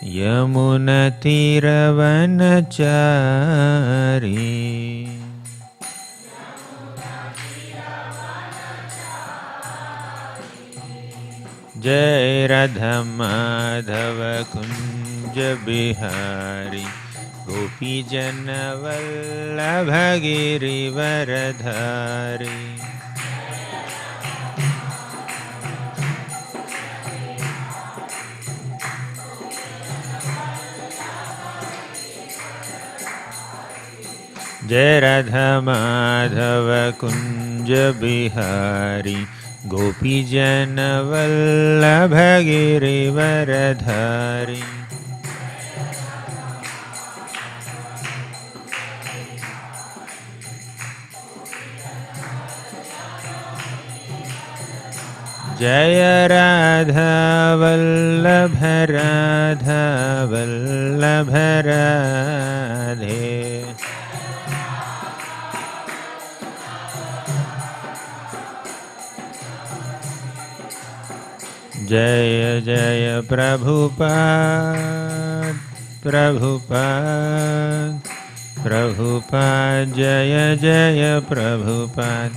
यमुनतीरवनचारी जय राधा माधव कुंज बिहारी गोपी जन वल्लभ गिरिवरधारी। जय राधा माधव कुंज बिहारी गोपी जन वल्लभ गिरिवरधारी। जय राधा वल्लभ राधा वल्लभ राधे। जय जय प्रभुपाद प्रभुपाद प्रभुपाद जय जय प्रभुपाद।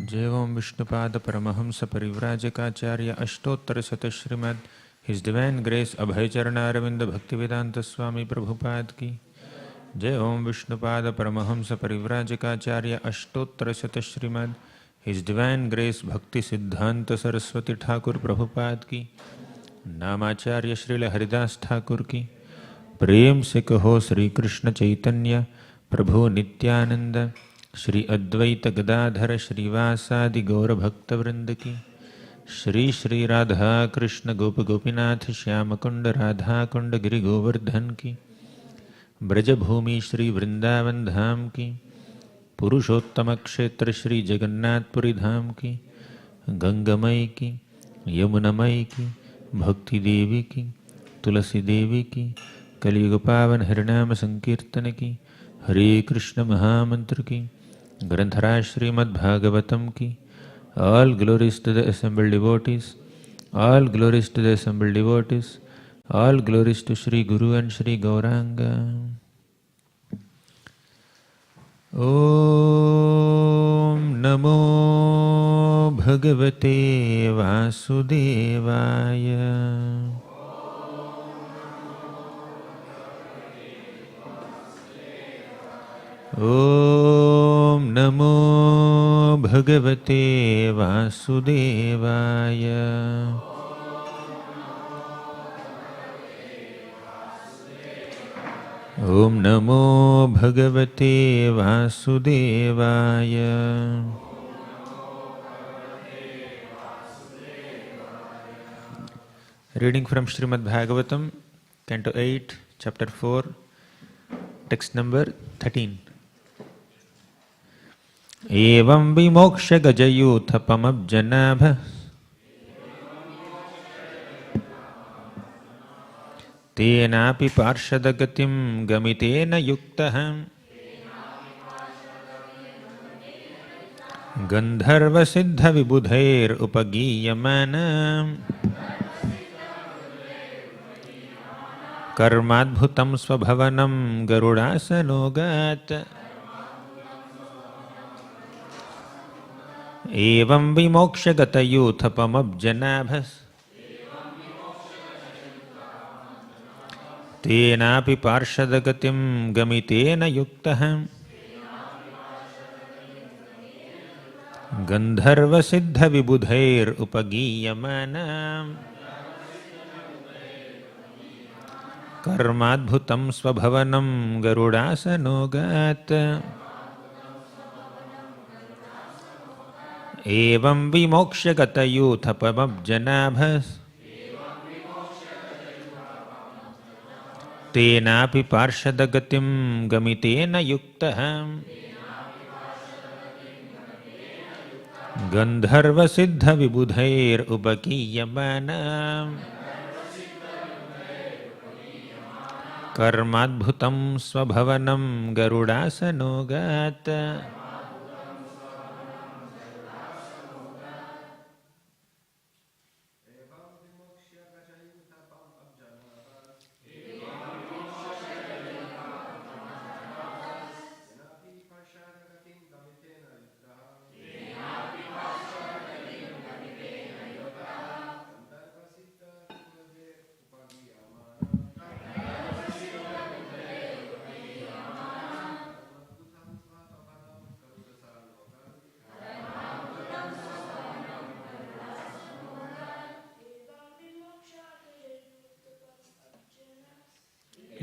जय ओम विष्णुपाद परमहंस परिव्राजकाचार्य अष्टोत्तर शत Shrimad His Divine Grace Abhay Charana Bhaktivedanta Swami Prabhupada की जय। ओम विष्णुपाद परमहंस परिव्राजकाचार्य अष्टोत्तर शत श्रीमद् His Divine Grace भक्ति सिद्धांत सरस्वती ठाकुर प्रभुपाद की नामाचार्य श्रील हरिदास ठाकुर की। प्रेम से कहो श्री कृष्ण चैतन्य प्रभु नित्यानंद श्री अद्वैत गदाधर श्रीवासादि गौर भक्तवृंद की। श्री श्री राधा कृष्ण गोप गोपीनाथ श्याम कुंड राधा कुंड गिरि गोवर्धन की। ब्रजभूमि श्री वृंदावन धाम की। पुरुषोत्तम क्षेत्र श्री जगन्नाथपुरी धाम की। गंगामय की यमुनामय की भक्ति देवी की तुलसी देवी की। कलियुग पावन हरिनाम संकीर्तन की। हरे कृष्ण महामंत्र की। ग्रंथराज श्रीमद् भागवतम की। All glories to the assembled devotees, all glories to the assembled devotees, all glories to Shri Guru and Shri Gauranga. Om Namo Bhagavate Vasudevaya. Om Namo Bhagavate Vasudevaya. Om Namo Bhagavate Vasudevaya. Reading from Śrīmad Bhāgavatam, Canto 8, Chapter 4, Text number 13. एवं विमोक्ष गजयूथपमब्जनाभ तेनापि पार्षदगतिं गमितेन युक्तः गन्धर्वसिद्धविबुधैरुपगीयमानः कर्माद्भुतं स्वभवनं गरुडासनोगात्। एवं विमोक्षगतयूथपमब्जनाभः तेनापि पार्षदगतिं गमितेन युक्तः गन्धर्वसिद्धविबुधैरुपगीयमानः कर्माद्भुतं स्वभवनं गरुडासनोगात्। एवं विमोक्ष्यगतयूथपमब्जनाभः तेनापि पार्षदगतिं गमितेन युक्तः गन्धर्वसिद्धविबुधैरुपगीयमानः Karmadbhutam svabhavanam garudasanogat.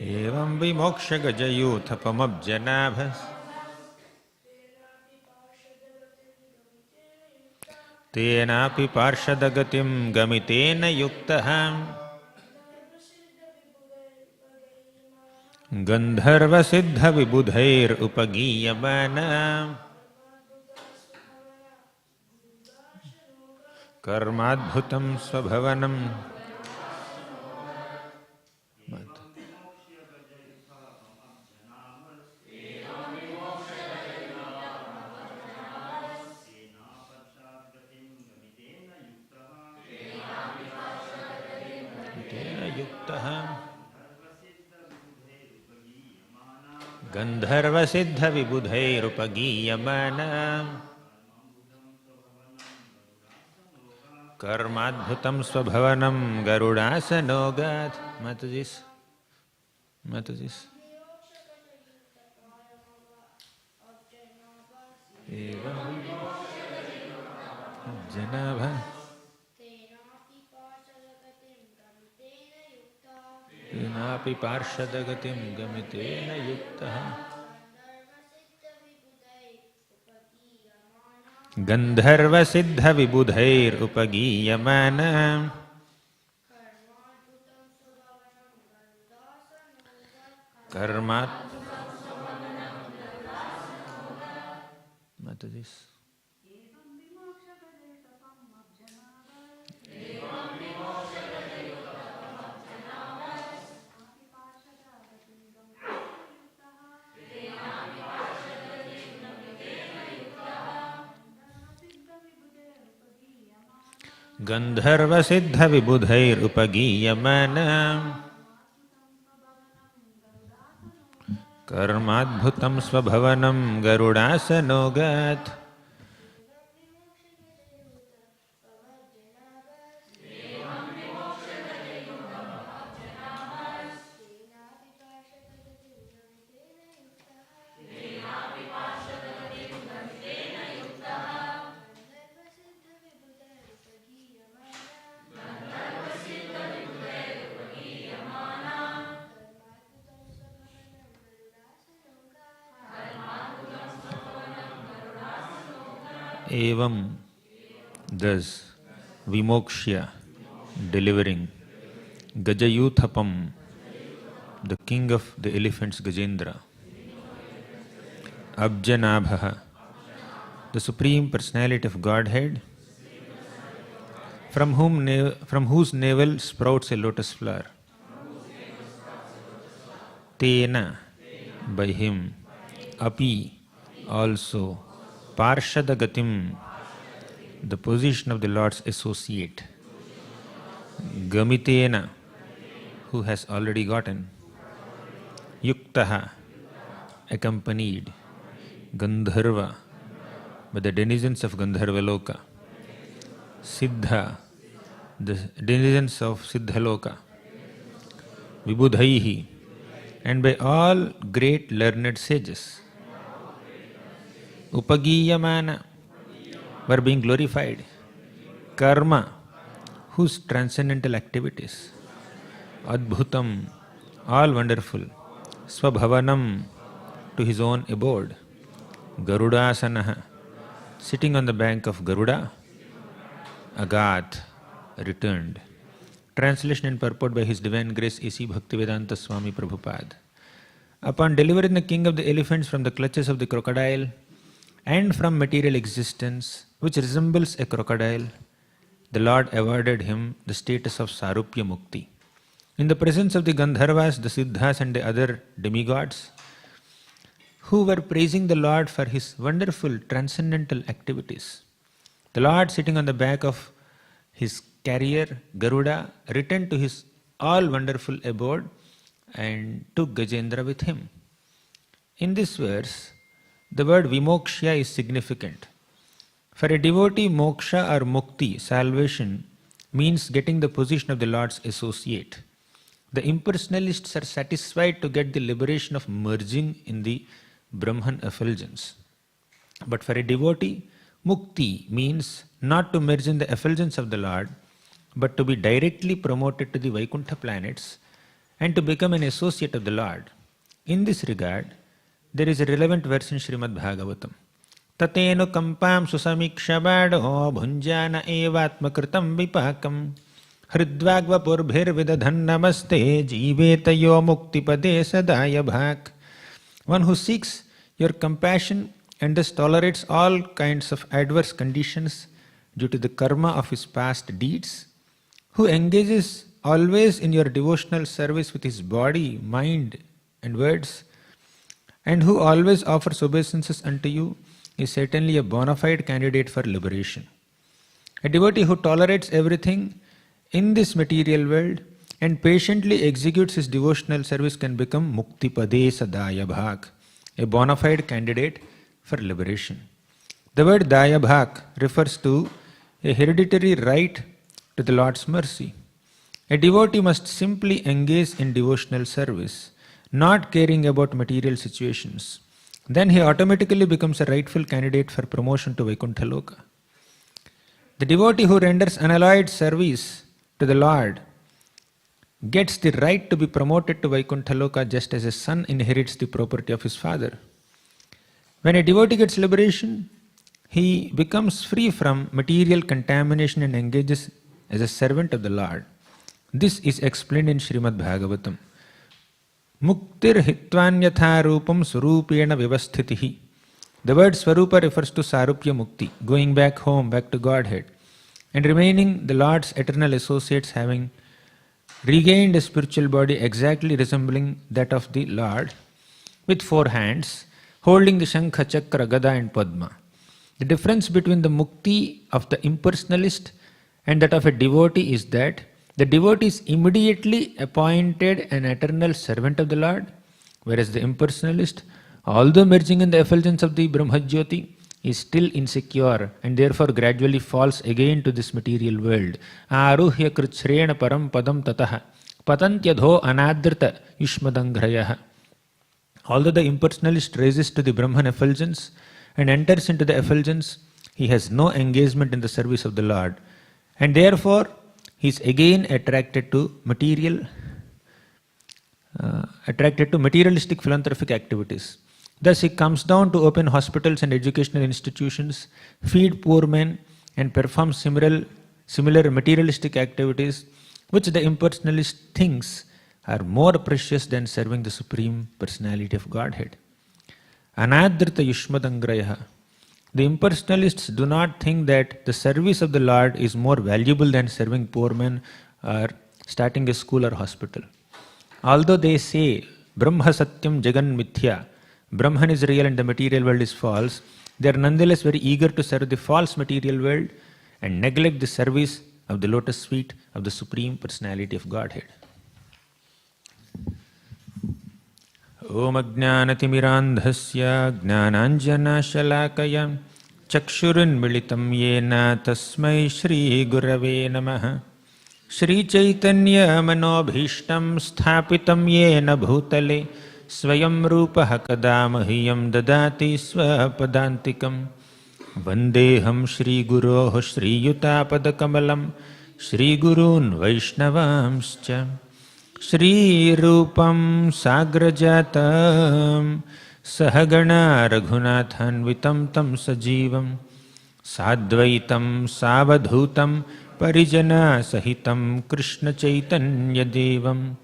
Evam vimoksha gajayuthapamabjanabhas. Tenapi parshadagatim gamitena yuktaham. Gandharva siddha vibudhair upagiyamana. Karmadbhutam svabhavanam. Gandharva siddha vibudhair upagiyamana. Karmadbhutam svabhavanam garudasanogat. Matajis. Janabha. Tenapi parshadagatim gamitena yuktaha. Gandharva siddha vibudhair upagiyamana. Karmat. Matajis. Gandharva siddha vibudhair upagiyamana. Karmadbhutam svabhavanam garudasanogat. Evam, thus, Vimoksha, delivering, Gajayuthapam, the king of the elephants Gajendra, Abjanabha, the supreme personality of Godhead, from whose navel sprouts a lotus flower, Tena, by him, Api, also, Parshadagatim, the position of the Lord's associate, Gamitena, who has already gotten, Yuktaha, accompanied, Gandharva, by the denizens of Gandharvaloka, Siddha, the denizens of Siddhaloka, Vibudhaihi, and by all great learned sages. Upagiyamana, were being glorified. Karma, whose transcendental activities. Adbhutam, all wonderful. Swabhavanam, to his own abode. Garudasanaha, sitting on the bank of Garuda. Agat, returned. Translation and purport by His Divine Grace A.C. Bhaktivedanta Swami Prabhupada. Upon delivering the king of the elephants from the clutches of the crocodile and from material existence, which resembles a crocodile, the Lord awarded him the status of Sarupya Mukti, in the presence of the Gandharvas, the Siddhas and the other demigods, who were praising the Lord for his wonderful transcendental activities. The Lord, sitting on the back of his carrier, Garuda, returned to his all-wonderful abode and took Gajendra with him. In this verse, the word vimoksha is significant. For a devotee, moksha or mukti, salvation, means getting the position of the Lord's associate. The impersonalists are satisfied to get the liberation of merging in the Brahman effulgence. But for a devotee, mukti means not to merge in the effulgence of the Lord, but to be directly promoted to the Vaikuntha planets and to become an associate of the Lord. In this regard, there is a relevant verse in Śrīmad Bhāgavatam. Tatenu kampam susamikṣabādo bhunjana evatmakritam vipākam hridvagva purbhir vidadhan namaste jīvetayo muktipade sadaya bhak. One who seeks your compassion and thus tolerates all kinds of adverse conditions due to the karma of his past deeds, who engages always in your devotional service with his body, mind and words, and who always offers obeisances unto you, is certainly a bona fide candidate for liberation. A devotee who tolerates everything in this material world and patiently executes his devotional service can become muktipade sadaya bhak, a bona fide candidate for liberation. The word daya bhak refers to a hereditary right to the Lord's mercy. A devotee must simply engage in devotional service, not caring about material situations. Then he automatically becomes a rightful candidate for promotion to Vaikuntha Loka. The devotee who renders unalloyed service to the Lord gets the right to be promoted to Vaikuntha Loka just as a son inherits the property of his father. When a devotee gets liberation, he becomes free from material contamination and engages as a servant of the Lord. This is explained in Śrīmad Bhāgavatam. Muktir hitvanyatha rupam surupena vivasthitihi. The word Swarupa refers to Sarupya Mukti, going back home, back to Godhead, and remaining the Lord's eternal associates, having regained a spiritual body exactly resembling that of the Lord, with 4 hands, holding the Shankha, Chakra, Gada and Padma. The difference between the Mukti of the impersonalist and that of a devotee is that the devotee is immediately appointed an eternal servant of the Lord, whereas the impersonalist, although merging in the effulgence of the Brahmajyoti, is still insecure and therefore gradually falls again to this material world. Aruhya kritshrena param padam tataha patantyadho anadrita yushmadangrayah. Although the impersonalist rises to the Brahman effulgence and enters into the effulgence, he has no engagement in the service of the Lord, and therefore he is again attracted to materialistic philanthropic activities. Thus he comes down to open hospitals and educational institutions, feed poor men, and perform similar materialistic activities which the impersonalist thinks are more precious than serving the Supreme Personality of Godhead. Anadrita yushmadangrayah. The impersonalists do not think that the service of the Lord is more valuable than serving poor men or starting a school or hospital. Although they say Brahma Satyam Jagan Mithya, Brahman is real and the material world is false, they are nonetheless very eager to serve the false material world and neglect the service of the lotus feet of the Supreme Personality of Godhead. Om Ajnanatimirandhasya Jnananjanashalakaya Chakshurinmilitam Yena Tasmai Shri Gurave Namaha Shri Chaitanya Manobhishtam Sthapitam Yena Bhutale Swayam Rupaha Kadamahiyam Dadati Swapadantikam Vandeham Shri Guroh Shri Yutapadakamalam Shri Gurun Vaishnavamscha Shri Rupam Sagrajatam Sahagana Raghunathanvitam Tam Sajivam Sadvaitam Savadhutam Parijana Sahitam Krishna Chaitanya Devam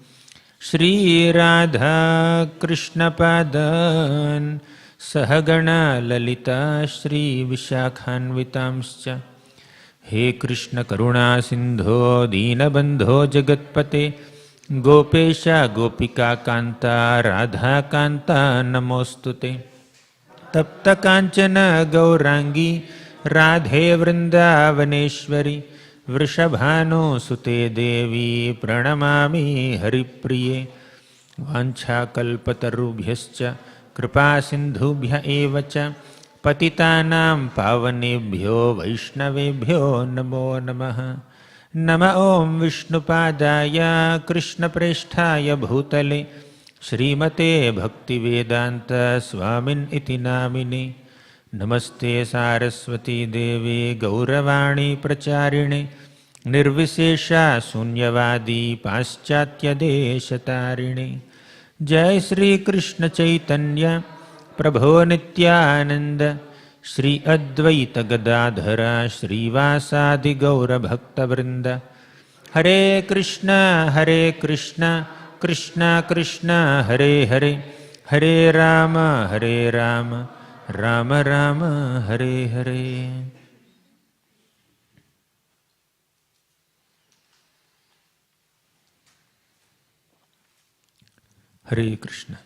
Shri Radha Krishna Padan Sahagana Lalita Shri Vishakhanvitamscha He Krishna Karuna Sindho Dina Bandho Jagatpate Gopesha Gopika Kanta Radha Kanta Namostute Tapta Kanchana Gaurangi Radhe Vrindavaneshwari Vrishabhano Sute Devi Pranamami Haripriye Vancha Kalpatarubhyascha Kripa Sindhubhya Evacha Patitanam Pavanebhyo Vaishnavebhyo Namo Namaha Nama Om Vishnupadaya Krishna Presthaya Bhutale Śrīmate Bhaktivedanta Swamin iti namine Namaste Saraswati Devi Gauravani Pracharine Nirvisesha Sunyavadi Paschatya Deshatarine Jai Shri Krishna Chaitanya Prabhu Nityananda Shri Advaita Gadadhara Shri Vasadi Gaura Bhakta Vrinda Hare Krishna Krishna Krishna Hare Hare Hare Rama Rama Rama Hare Hare. Hare Krishna.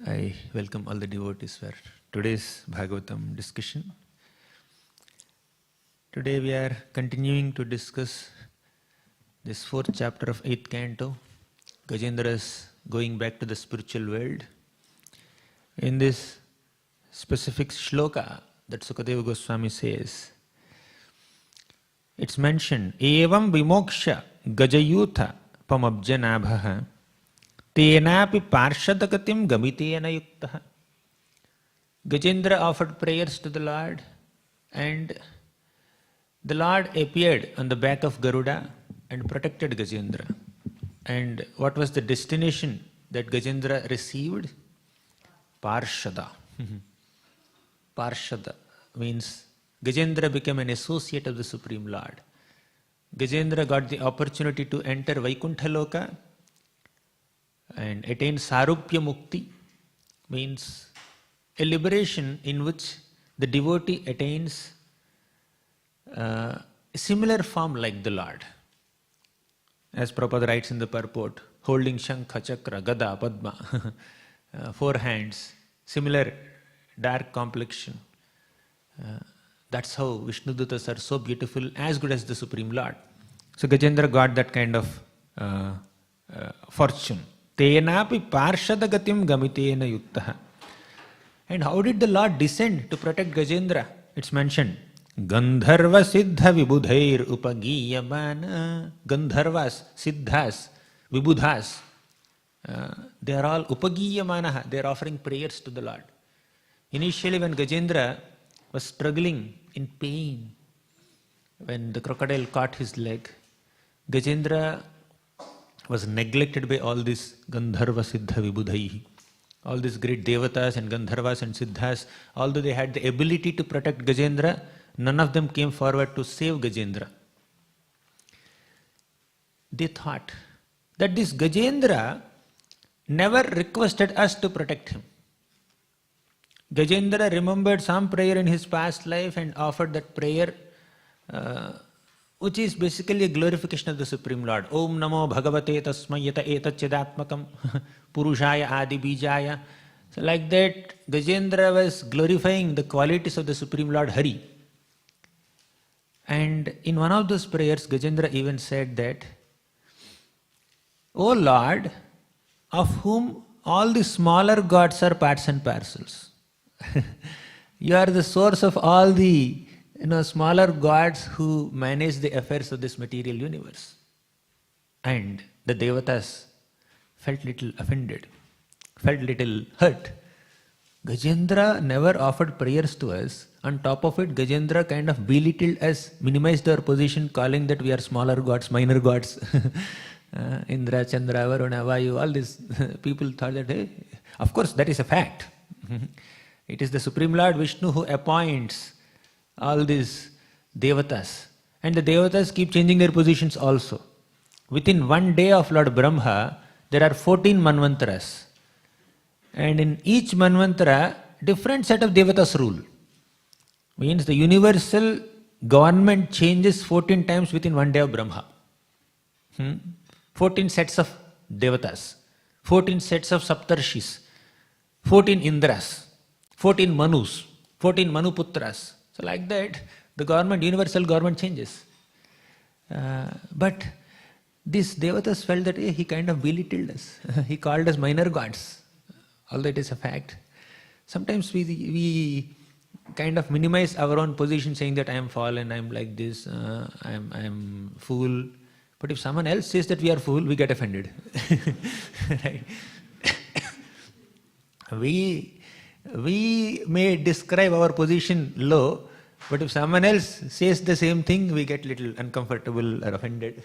I welcome all the devotees for today's Bhagavatam discussion. Today we are continuing to discuss this 4th chapter of 8th canto, Gajendra's going back to the spiritual world. In this specific shloka that Sukadeva Goswami says, it's mentioned, Evam vimoksha gajayutha pamabjanabhaha tenapi parshadagatim gamitena yuktaha. Gajendra offered prayers to the Lord, and the Lord appeared on the back of Garuda and protected Gajendra. And what was the destination that Gajendra received? Parshada. Parshada means Gajendra became an associate of the Supreme Lord. Gajendra got the opportunity to enter Vaikuntha Loka and attain Sarupya Mukti, means a liberation in which the devotee attains a similar form like the Lord. As Prabhupada writes in the purport, holding Shankha, Chakra, Gada, Padma, 4 hands, similar dark complexion. That's how Vishnudutas are so beautiful, as good as the Supreme Lord. So Gajendra got that kind of fortune. Tenapi parshadagatim gamitena yuttaha. And how did the Lord descend to protect Gajendra? It's mentioned, Gandharva Siddha Vibudhair Upagiyamana. Gandharvas, Siddhas, Vibudhas, they are all Upagiyamana, they are offering prayers to the Lord. Initially, when Gajendra was struggling in pain, when the crocodile caught his leg, Gajendra was neglected by all these Gandharva Siddha Vibudhaihi. All these great Devatas and Gandharvas and Siddhas, although they had the ability to protect Gajendra, none of them came forward to save Gajendra. They thought that this Gajendra never requested us to protect him. Gajendra remembered some prayer in his past life and offered that prayer, which is basically a glorification of the Supreme Lord. Om Namo Bhagavate Tasmai Yata Etacchedatmakam Purushaya Adi Bijaya. So like that, Gajendra was glorifying the qualities of the Supreme Lord Hare. And in one of those prayers, Gajendra even said that, O Lord, of whom all the smaller gods are parts and parcels. You are the source of all the smaller gods who manage the affairs of this material universe. And the Devatas felt little offended, felt little hurt. Gajendra never offered prayers to us. On top of it, Gajendra kind of belittled us, minimized our position, calling that we are smaller gods, minor gods. Indra, Chandra, Varuna, Vayu, all these people thought that, hey, of course, that is a fact. It is the Supreme Lord Vishnu who appoints all these Devatas. And the Devatas keep changing their positions also. Within one day of Lord Brahma, there are 14 Manvantaras. And in each Manvantara, different set of Devatas rule. Means the universal government changes 14 times within one day of Brahma. 14 sets of devatas, 14 sets of saptarshis, 14 indras, 14 manus, 14 manuputras. So like that, the government, universal government changes. But these devatas felt that he kind of belittled us. He called us minor gods. Although it is a fact. Sometimes we kind of minimize our own position, saying that I am fallen, I am like this, I am fool. But if someone else says that we are fool, we get offended. Right? We may describe our position low, but if someone else says the same thing, we get little uncomfortable or offended.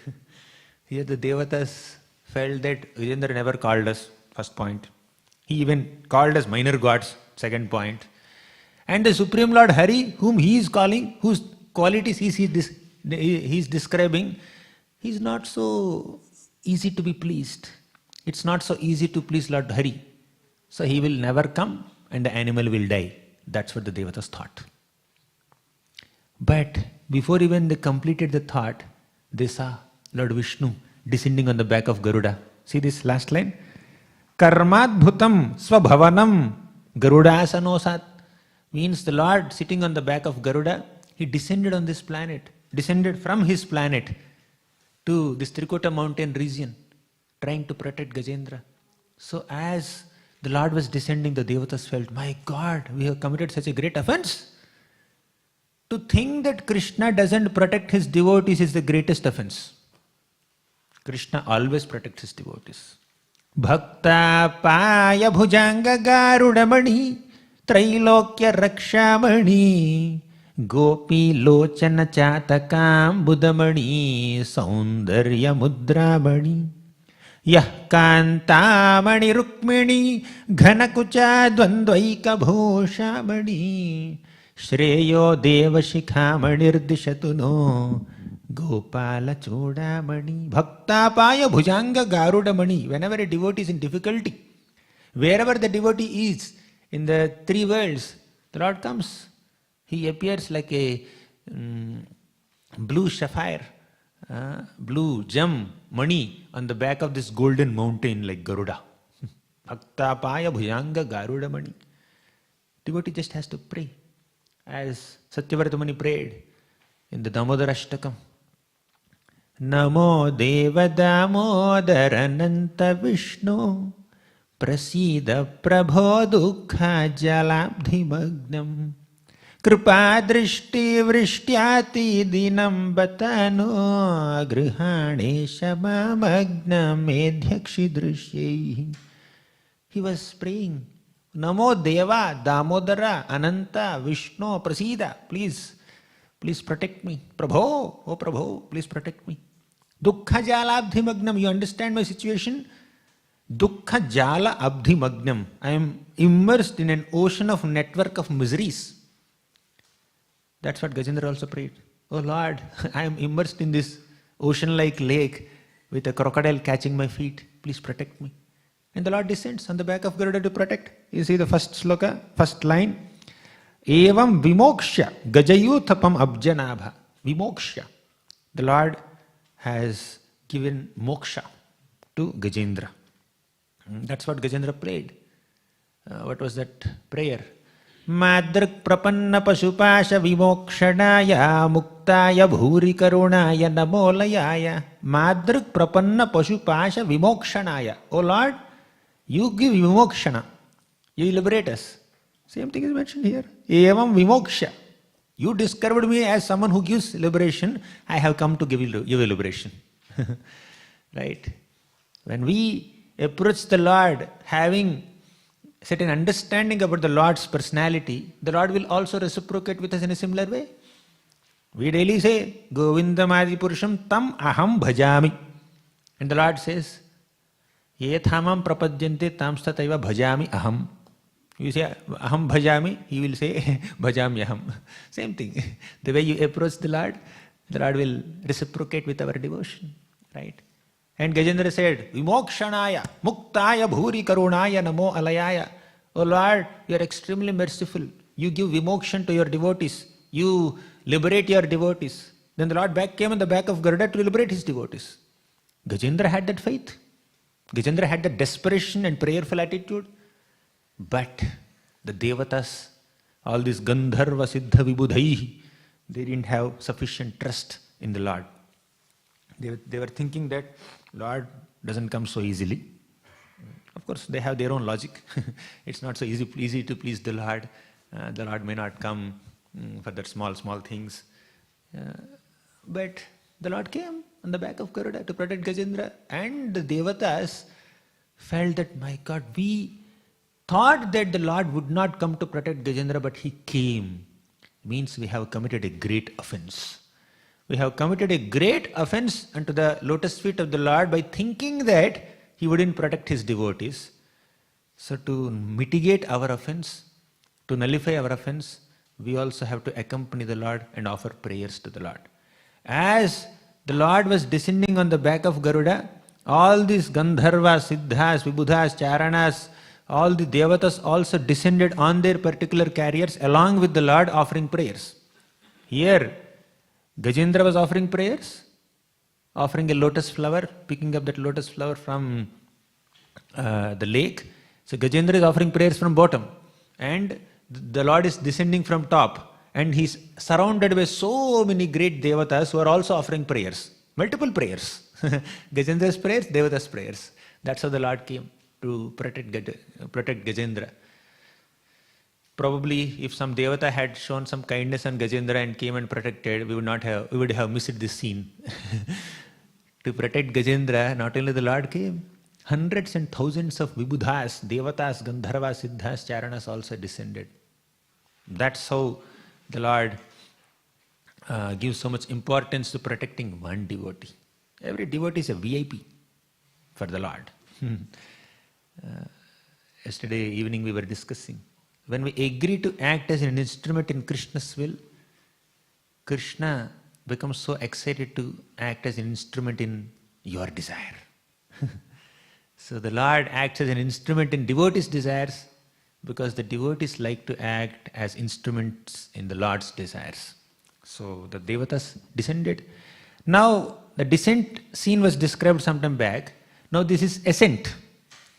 Here the devatas felt that Gajendra never called us, first point. He even called us minor gods, second point. And the Supreme Lord Hare, whom he is calling, whose qualities he is describing, he is not so easy to be pleased. It's not so easy to please Lord Hare. So he will never come and the animal will die. That's what the devatas thought. But before even they completed the thought, they saw Lord Vishnu descending on the back of Garuda. See this last line? Karmadbhutam svabhavanam garudasanosat. Means the Lord sitting on the back of Garuda, he descended on this planet, descended from his planet to this Trikota mountain region, trying to protect Gajendra. So as the Lord was descending, the devatas felt, my God, we have committed such a great offense. To think that Krishna doesn't protect his devotees is the greatest offense. Krishna always protects his devotees. Bhakta paya bhujanga garudamani trailokya rakshamani gopi lochana chatakam budamani saundarya mudramani yah kantamani rukmini ghanakucha dvandvaika bhoshamani Shreyo devashikhamanir no Gopala chodamani Bhakta paya bhujanga garudamani. Whenever a devotee is in difficulty, wherever the devotee is in the three worlds, the Lord comes. He appears like a blue sapphire, blue gem, mani on the back of this golden mountain like Garuda. Bhakta paya bhujanga garudamani. Devotee just has to pray. As Satyavratamani prayed in the Damodara Ashtakam. Namo Deva Damodarananta Vishnu Prasida Prabho Dukha Jalabdhi Magnam Kripa Drishti Vrishtyati Dinam Batano Grihane Shama Magnam Medhyakshi Drishyehi. He was praying, Namo Deva, Damodara, Ananta, Vishnu, Prasida, please protect me. Prabhu, oh Prabhu, please protect me. Dukkha Jala Abdhi Magnam, you understand my situation? Dukkha Jala Abdhi Magnam, I am immersed in an ocean of network of miseries. That's what Gajendra also prayed. Oh Lord, I am immersed in this ocean-like lake with a crocodile catching my feet. Please protect me. And the Lord descends on the back of Garuda to protect. You see the first sloka, first line. Evam vimoksha gajayuthapam abjanabha. Vimoksha. The Lord has given moksha to Gajendra. That's what Gajendra prayed. What was that prayer? Madrik prapanna pasupasha vimokshanaya muktaya bhuri karunaya namolayaya. Madrik prapanna pasupasha vimokshanaya. Oh Lord, you give vimokshana. You liberate us. Same thing is mentioned here. Evam vimoksha. You discovered me as someone who gives liberation. I have come to give you liberation. Right? When we approach the Lord having certain understanding about the Lord's personality, the Lord will also reciprocate with us in a similar way. We daily say, Govindam Adi Purusham Tam Aham Bhajami. And the Lord says, Yethamam prapadyante tamstataiva bhajami aham. You say aham bhajami, he will say bhajami aham. Same thing. The way you approach the Lord will reciprocate with our devotion. Right? And Gajendra said, Vimokshanaya, Muktaya Bhuri Karunaya Namo Alayaya. Oh Lord, you are extremely merciful. You give vimokshan to your devotees. You liberate your devotees. Then the Lord came on the back of Garuda to liberate his devotees. Gajendra had that faith. Gajendra had that desperation and prayerful attitude. But the devatas, all these Gandharva Siddha Vibudhaihi, they didn't have sufficient trust in the Lord. They were thinking that Lord doesn't come so easily. Of course, they have their own logic. It's not so easy to please the Lord. The Lord may not come for that small things. But the Lord came on the back of Garuda to protect Gajendra. And the devatas felt that, my God, we thought that the Lord would not come to protect Gajendra, but he came. Means we have committed a great offense. We have committed a great offense unto the lotus feet of the Lord by thinking that he wouldn't protect his devotees. So to mitigate our offense, to nullify our offense, we also have to accompany the Lord and offer prayers to the Lord. As the Lord was descending on the back of Garuda, all these Gandharvas, Siddhas, Vibudhas, Charanas, all the devatas also descended on their particular carriers along with the Lord offering prayers. Here, Gajendra was offering prayers, offering a lotus flower, picking up that lotus flower from the lake. So Gajendra is offering prayers from bottom, and the Lord is descending from top, and he's surrounded by so many great devatas who are also offering prayers, multiple prayers. Gajendra's prayers, devatas' prayers. That's how the Lord came to protect Gajendra. Probably if some devata had shown some kindness on Gajendra and came and protected, we would have missed this scene. To protect Gajendra, not only the Lord came, hundreds and thousands of Vibudhas, Devatas, Gandharvas, Siddhas, Charanas also descended. That's how the Lord gives so much importance to protecting one devotee. Every devotee is a VIP for the Lord. Yesterday evening we were discussing, when we agree to act as an instrument in Krishna's will, Krishna becomes so excited to act as an instrument in your desire. So the Lord acts as an instrument in devotees' desires because the devotees like to act as instruments in the Lord's desires. So the devatas descended. Now the descent scene was described some time back. Now this is ascent.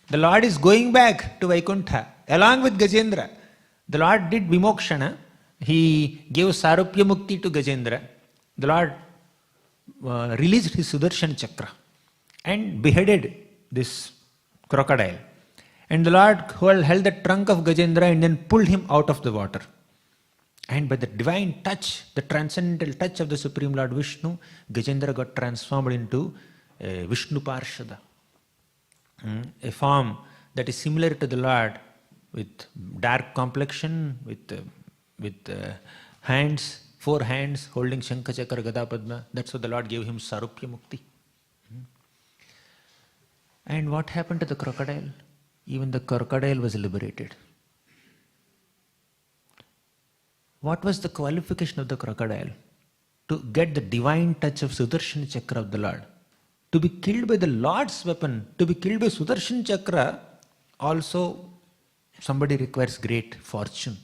The Lord is going back to Vaikuntha along with Gajendra. The Lord did Vimokshana. He gave Sarupya Mukti to Gajendra. The Lord released his Sudarshan Chakra and beheaded this crocodile. And the Lord held the trunk of Gajendra and then pulled him out of the water. And by the divine touch, the transcendental touch of the Supreme Lord Vishnu, Gajendra got transformed into a Vishnu Parshada, a form that is similar to the Lord, with dark complexion, with hands, 4 hands holding Shankha Chakra Gada Padma. That's what the Lord gave him Sarupya Mukti. And what happened to the crocodile? Even the crocodile was liberated. What was the qualification of the crocodile? To get the divine touch of Sudarshan Chakra of the Lord. To be killed by the Lord's weapon, to be killed by Sudarshan Chakra, also somebody requires great fortune.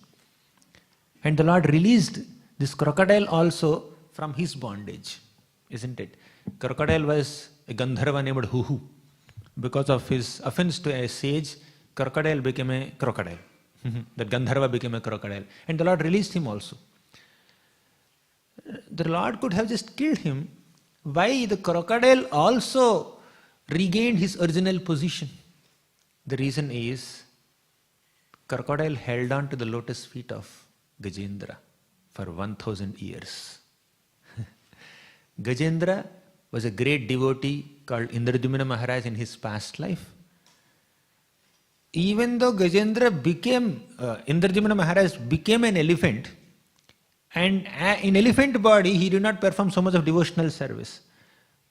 And the Lord released this crocodile also from his bondage, isn't it? Crocodile was a Gandharva named Huhu. Because of his offense to a sage, crocodile became a crocodile. That Gandharva became a crocodile. And the Lord released him also. The Lord could have just killed him. Why the crocodile also regained his original position? The reason is, crocodile held on to the lotus feet of Gajendra for 1000 years. Gajendra was a great devotee called Indradyumna Maharaj in his past life. Even though Indradyumna Maharaj became an elephant, and in elephant body he did not perform so much of devotional service.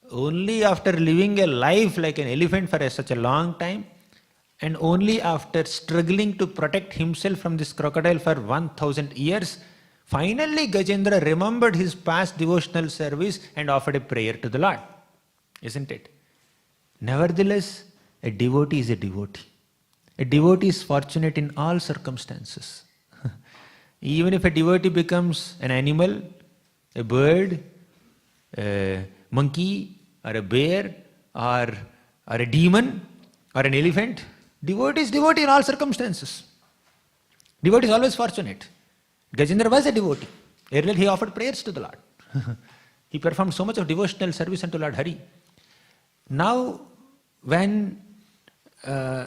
Only after living a life like an elephant for such a long time, and only after struggling to protect himself from this crocodile for 1000 years, finally Gajendra remembered his past devotional service and offered a prayer to the Lord. Isn't it? Nevertheless, a devotee is a devotee. A devotee is fortunate in all circumstances. Even if a devotee becomes an animal, a bird, a monkey, or a bear, or a demon or an elephant. Devotee is devotee in all circumstances. Devotee is always fortunate. Gajendra was a devotee. Earlier he offered prayers to the Lord. He performed so much of devotional service unto Lord Hare. Now, when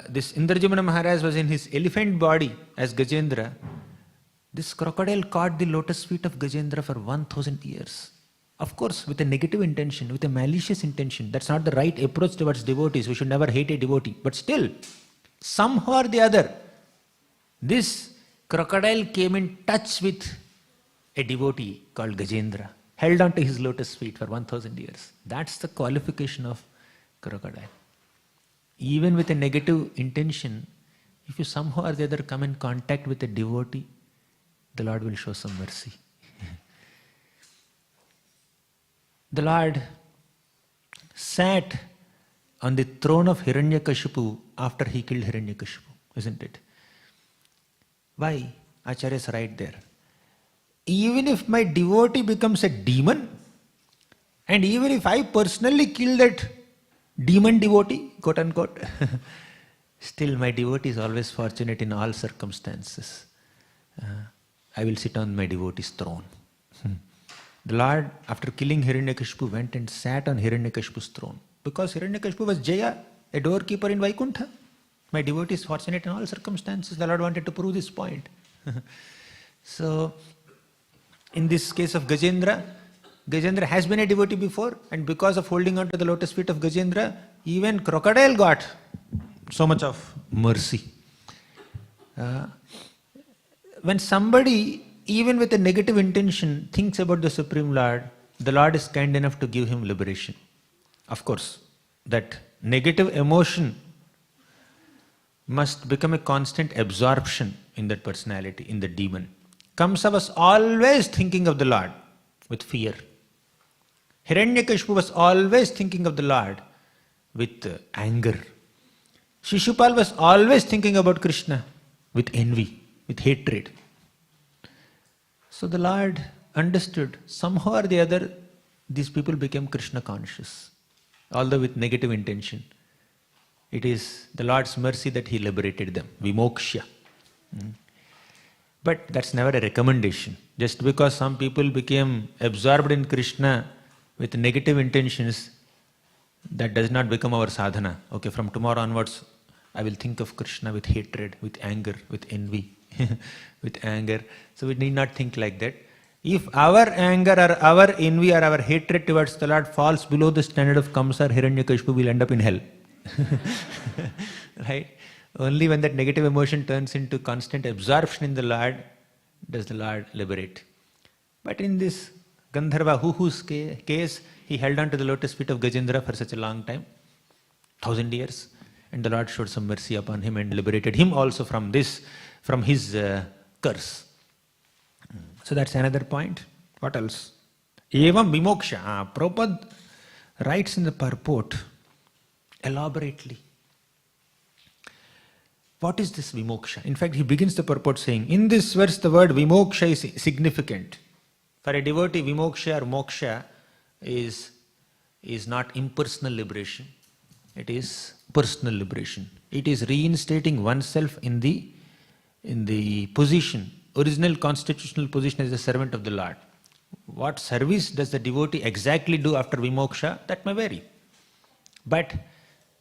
this Indrajumna Maharaj was in his elephant body as Gajendra, this crocodile caught the lotus feet of Gajendra for 1000 years. Of course, with a negative intention, with a malicious intention. That's not the right approach towards devotees. We should never hate a devotee. But still, somehow or the other, this crocodile came in touch with a devotee called Gajendra, held on to his lotus feet for 1000 years. That's the qualification of crocodile. Even with a negative intention, if you somehow or the other come in contact with a devotee, the Lord will show some mercy. The Lord sat on the throne of Hiranyakashipu after he killed Hiranyakashipu, isn't it? Why? Acharya is right there. Even if my devotee becomes a demon, and even if I personally kill that demon devotee, quote unquote, still my devotee is always fortunate in all circumstances. I will sit on my devotee's throne. The Lord, after killing Hiranyakashipu, went and sat on Hiranyakashipu's throne. Because Hiranyakashipu was Jaya, a doorkeeper in Vaikuntha. My devotee is fortunate in all circumstances. The Lord wanted to prove this point. So, in this case of Gajendra, Gajendra has been a devotee before, and because of holding on to the lotus feet of Gajendra, even crocodile got so much of mercy. When somebody, even with a negative intention, thinks about the Supreme Lord, the Lord is kind enough to give him liberation. Of course, that negative emotion must become a constant absorption in that personality, in the demon. Kamsa was always thinking of the Lord with fear. Hiranyakashipu was always thinking of the Lord with anger. Shishupal was always thinking about Krishna with envy, with hatred. So the Lord understood, somehow or the other, these people became Krishna conscious, although with negative intention. It is the Lord's mercy that He liberated them, vimoksha. But that's never a recommendation. Just because some people became absorbed in Krishna with negative intentions, that does not become our sadhana. Okay, from tomorrow onwards, I will think of Krishna with hatred, with anger, with envy, with anger. So we need not think like that. If our anger or our envy or our hatred towards the Lord falls below the standard of Kamsa or Hiranyakashipu, we'll end up in hell. Right? Only when that negative emotion turns into constant absorption in the Lord does the Lord liberate. But in this Gandharva Huhu's case, he held on to the lotus feet of Gajendra for such a long time, 1000 years, and the Lord showed some mercy upon him and liberated him also from this, from his curse. So that's another point. What else? Evam vimoksha. Prabhupada writes in the purport elaborately. What is this vimoksha? In fact, he begins the purport saying, in this verse the word vimoksha is significant. For a devotee, vimoksha or moksha is not impersonal liberation. It is personal liberation. It is reinstating oneself in the position, original constitutional position as a servant of the Lord. What service does the devotee exactly do after vimoksha? That may vary. But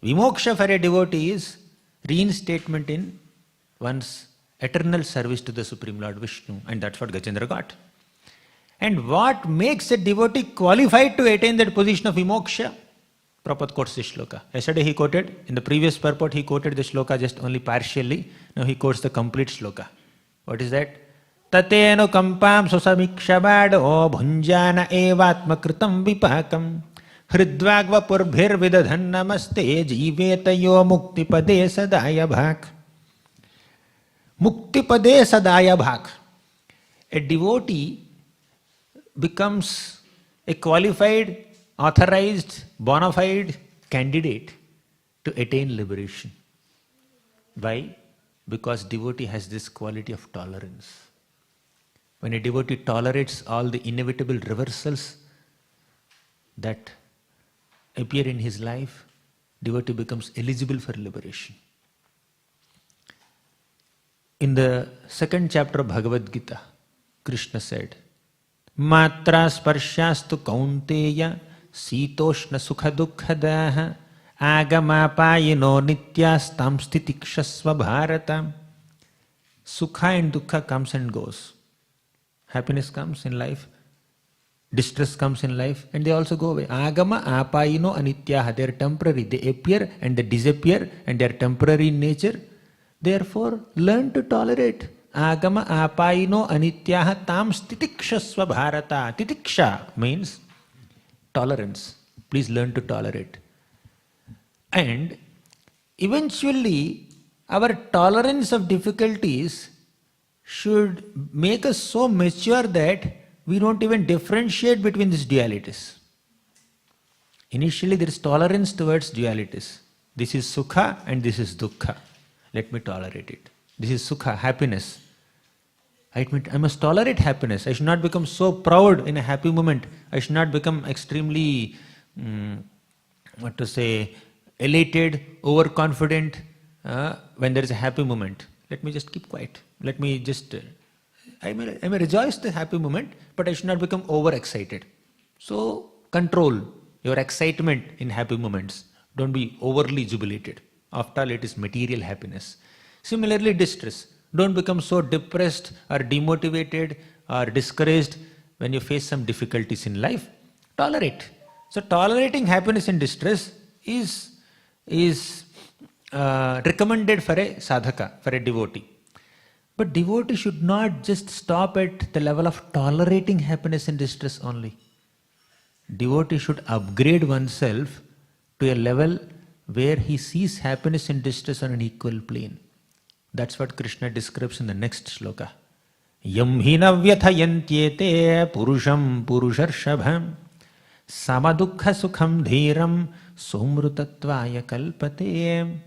vimoksha for a devotee is reinstatement in one's eternal service to the Supreme Lord Vishnu, and that's what Gajendra got. And what makes a devotee qualified to attain that position of vimoksha? Prabhupada quotes this shloka. Yesterday he quoted, in the previous purport he quoted the shloka just only partially. Now he quotes the complete shloka. What is that? Tateno kampam susamikshabado bhunjana evatma kritam vipakam hridvagva purbhir vidadhan namaste jivetayo muktipade sadaya bhak. Muktipade sadaya bhak. A devotee becomes a qualified, authorized, bona fide candidate to attain liberation. Why? Because devotee has this quality of tolerance. When a devotee tolerates all the inevitable reversals that appear in his life, devotee becomes eligible for liberation. In the second chapter of Bhagavad Gita, Krishna said, Matra sparshastu kaunteya sitoshna sukha dukkhadaha agamapayino nityastam stitikshasva bharatam. Sukha and dukkha comes and goes. Happiness comes in life, distress comes in life, and they also go away. Agama apayino anityaha. They are temporary. They appear and they disappear, and they are temporary in nature. Therefore, learn to tolerate. Agama apayino anityaha tam stitikshasva bharata. Titiksha means tolerance. Please learn to tolerate. And eventually, our tolerance of difficulties should make us so mature that we don't even differentiate between these dualities. Initially, there is tolerance towards dualities. This is sukha and this is dukkha. Let me tolerate it. This is sukha, happiness. I must tolerate happiness. I should not become so proud in a happy moment. I should not become extremely, elated, overconfident when there is a happy moment. Let me just keep quiet. Let me just, I may rejoice the happy moment, but I should not become overexcited. So, control your excitement in happy moments. Don't be overly jubilated. After all, it is material happiness. Similarly, distress. Don't become so depressed or demotivated or discouraged when you face some difficulties in life. Tolerate. So, tolerating happiness and distress is recommended for a sadhaka, for a devotee. But devotee should not just stop at the level of tolerating happiness and distress only. Devotee should upgrade oneself to a level where he sees happiness and distress on an equal plane. That's what Krishna describes in the next shloka. Yam hina vyathayantyete purusham purusharshabham samadukha sukham dhiram somrutatvaya kalpate.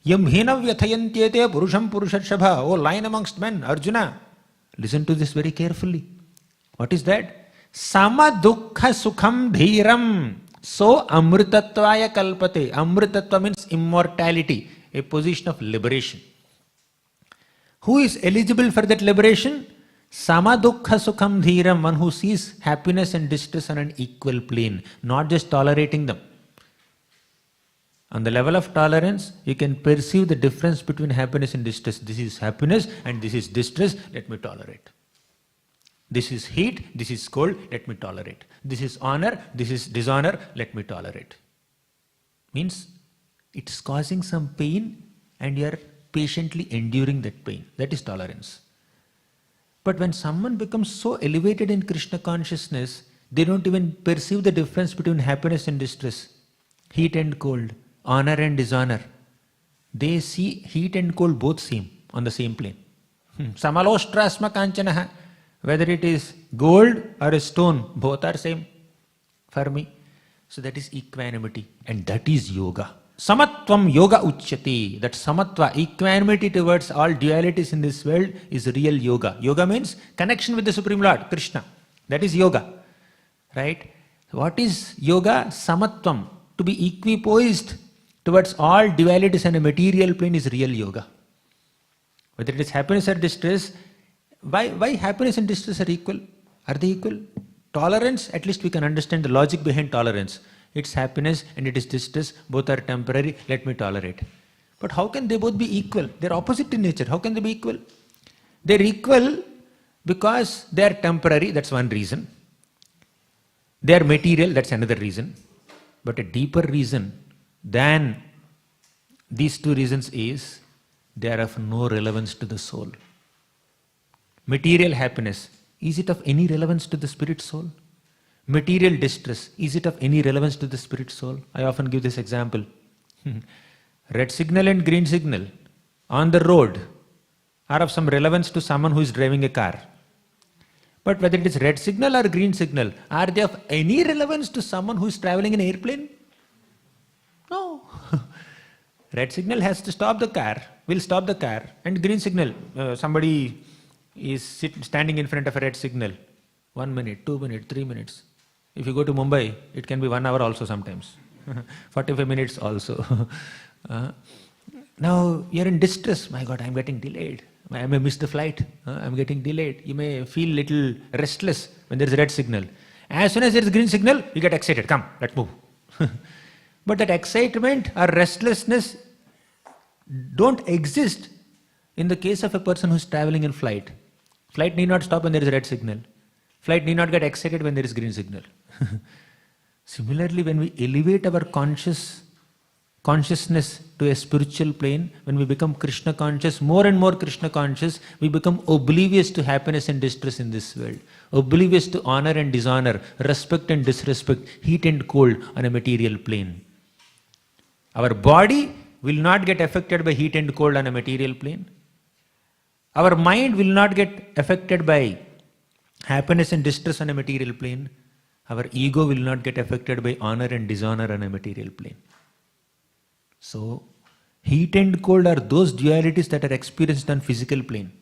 Yam hina vyathayantyete purusham purusharshabha. Oh, lion amongst men, Arjuna. Listen to this very carefully. What is that? Samadukha sukham dhiram. So amritatvaya kalpate. Amritatva means immortality, a position of liberation. Who is eligible for that liberation? Samadukha sukham dhiram, one who sees happiness and distress on an equal plane, not just tolerating them. On the level of tolerance, you can perceive the difference between happiness and distress. This is happiness and this is distress, let me tolerate. This is heat, this is cold, let me tolerate. This is honor, this is dishonor, let me tolerate. Means it's causing some pain and you are patiently enduring that pain. That is tolerance. But when someone becomes so elevated in Krishna consciousness, they don't even perceive the difference between happiness and distress, heat and cold, honor and dishonor. They see heat and cold both same, on the same plane. Samaloshrasma kanchanaha. Whether it is gold or a stone, both are same for me. So that is equanimity, and that is yoga. Samatvam yoga uchyati. That samatva, equanimity towards all dualities in this world is real yoga. Yoga means connection with the Supreme Lord, Krishna. That is yoga. Right? What is yoga? Samatvam. To be equipoised towards all dualities on a material plane is real yoga. Whether it is happiness or distress, why happiness and distress are equal? Are they equal? Tolerance, at least we can understand the logic behind tolerance. It's happiness and it is distress, both are temporary, let me tolerate. But how can they both be equal? They're opposite in nature, how can they be equal? They're equal because they are temporary, that's one reason. They are material, that's another reason. But a deeper reason than these two reasons is they are of no relevance to the soul. Material happiness, is it of any relevance to the spirit soul? Material distress, is it of any relevance to the spirit soul? I often give this example. Red signal and green signal on the road are of some relevance to someone who is driving a car. But whether it is red signal or green signal, are they of any relevance to someone who is traveling in an airplane? No. Red signal has to stop the car, will stop the car, and green signal, somebody is standing in front of a red signal, 1 minute, 2 minutes, 3 minutes. If you go to Mumbai, it can be 1 hour also sometimes. 45 minutes also. Now you're in distress. My God, I'm getting delayed. I may miss the flight. I'm getting delayed. You may feel little restless when there's a red signal. As soon as there's a green signal, you get excited. Come, let's move. But that excitement or restlessness don't exist in the case of a person who's traveling in flight. Flight need not stop when there is a red signal. Flight need not get excited when there is green signal. Similarly, when we elevate our consciousness to a spiritual plane, when we become Krishna conscious, more and more Krishna conscious, we become oblivious to happiness and distress in this world, oblivious to honor and dishonor, respect and disrespect, heat and cold on a material plane. Our body will not get affected by heat and cold on a material plane. Our mind will not get affected by happiness and distress on a material plane. Our ego will not get affected by honor and dishonor on a material plane. So, heat and cold are those dualities that are experienced on physical plane.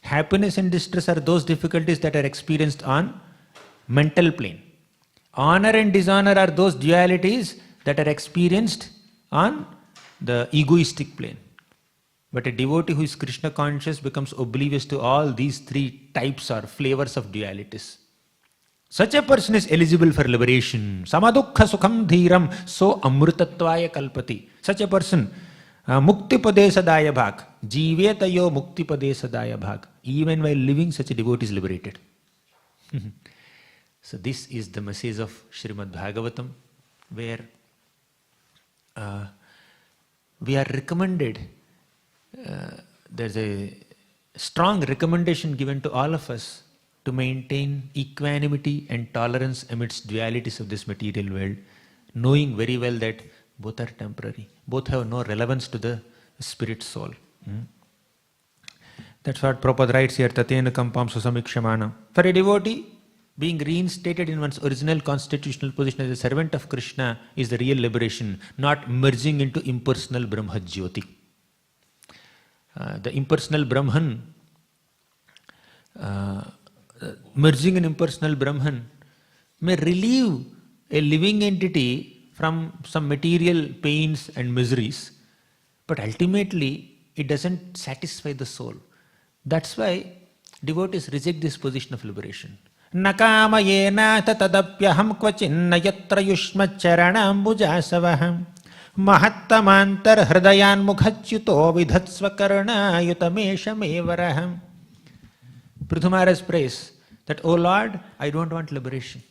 Happiness and distress are those difficulties that are experienced on mental plane. Honor and dishonor are those dualities that are experienced on the egoistic plane. But a devotee who is Krishna conscious becomes oblivious to all these three types or flavors of dualities. Such a person is eligible for liberation. Samadukha sukham dhiram so amrutatvaya kalpati. Such a person, mukti pade sadaya bhag, jivetayo mukti pade sadaya bhag. Even while living, such a devotee is liberated. So this is the message of Śrīmad Bhāgavatam, where we are recommended, there's a strong recommendation given to all of us to maintain equanimity and tolerance amidst dualities of this material world, knowing very well that both are temporary, both have no relevance to the spirit soul. That's what Prabhupada writes here, Tatena Kampam Susamikshamana. For a devotee, being reinstated in one's original constitutional position as a servant of Krishna is the real liberation, not merging into impersonal Brahma Jyoti. The impersonal Brahman, merging in impersonal Brahman may relieve a living entity from some material pains and miseries, but ultimately it doesn't satisfy the soul. That's why devotees reject this position of liberation. Nakamayena tatadapyaham kvachinna yatra yushma charanambujasavaham mahattamantar hridayan mukhachyuto vidhatsva karna yutameshamevaraham. Prithu Maharaj prays that, O Lord, I don't want liberation.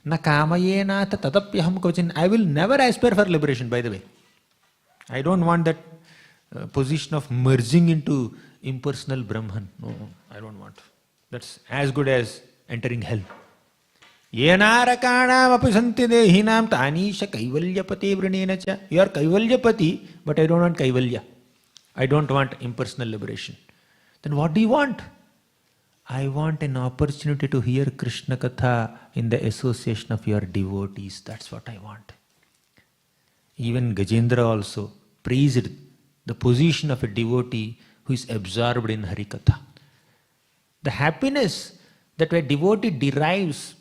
Na kamayena tatadapyaham kvachin. I will never aspire for liberation, by the way. I don't want that position of merging into impersonal Brahman. No, I don't want. That's as good as entering hell. Yenarakanam api santi dehinam tanisha kaivalyapati vrinenacha. You are kaivalyapati, but I don't want kaivalya. I don't want impersonal liberation. Then what do you want? I want an opportunity to hear Krishna Katha in the association of your devotees. That's what I want. Even Gajendra also praised the position of a devotee who is absorbed in Harikatha. The happiness that a devotee derives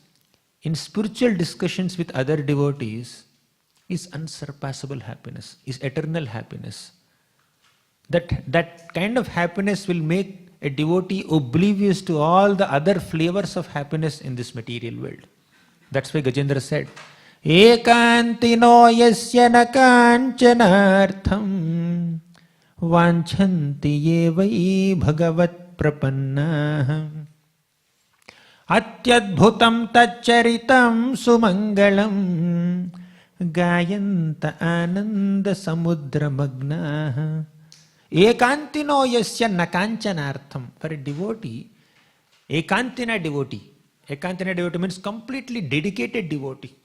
in spiritual discussions with other devotees is unsurpassable happiness, is eternal happiness. That kind of happiness will make a devotee oblivious to all the other flavors of happiness in this material world. That's why Gajendra said, Ekantino yasya na kanchanartham vanchanti yevai bhagavat prapanna atyadbhutam tacharitam sumangalam gayanta ananda samudra magna. Ekantino yasya nakanchanartham. For a devotee, ekantina devotee means completely dedicated devotee.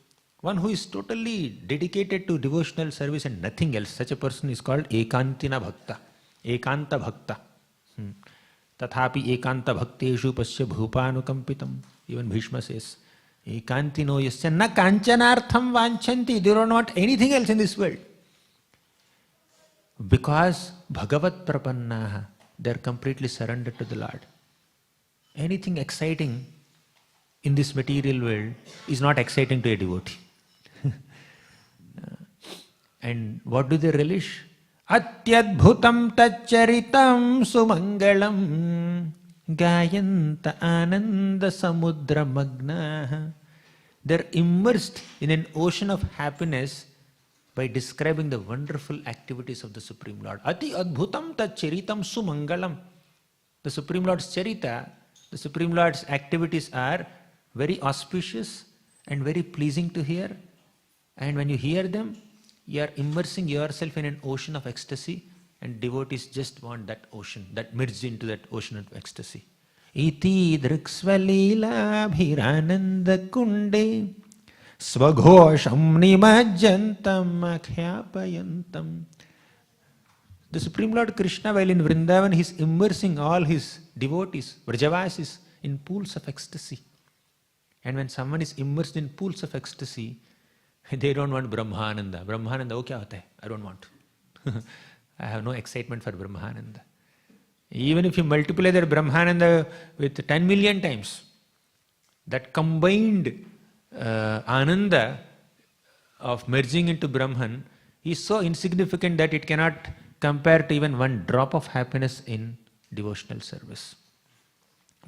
One who is totally dedicated to devotional service and nothing else. Such a person is called ekantina bhakta. Ekanta bhakta. Tathapi ekanta bhakteshu pasya bhupanukampitam. Even Bhishma says, Ekantino yasya na kanchanartham vanchanti. They don't want anything else in this world. Because Bhagavat Prapannaha, they are completely surrendered to the Lord. Anything exciting in this material world is not exciting to a devotee. And what do they relish? Atyadbhutam tacharitam sumangalam gayanta ananda samudra magnaha. They're immersed in an ocean of happiness by describing the wonderful activities of the Supreme Lord. Ati adbhutam tacharitam sumangalam. The Supreme Lord's charita, the Supreme Lord's activities are very auspicious and very pleasing to hear. And when you hear them, you are immersing yourself in an ocean of ecstasy, and devotees just want that ocean, that merged into that ocean of ecstasy. Iti driksvalila bhirananda kunde svaghosham nimajjantam akhyapayantam. The Supreme Lord Krishna, while in Vrindavan, he is immersing all his devotees, Vrajavasis, in pools of ecstasy. And when someone is immersed in pools of ecstasy, they don't want Brahmananda. Brahmananda, oh, kya hota hai? I don't want. I have no excitement for Brahmananda. Even if you multiply their Brahmananda with 10 million times, that combined Ananda of merging into Brahman is so insignificant that it cannot compare to even one drop of happiness in devotional service.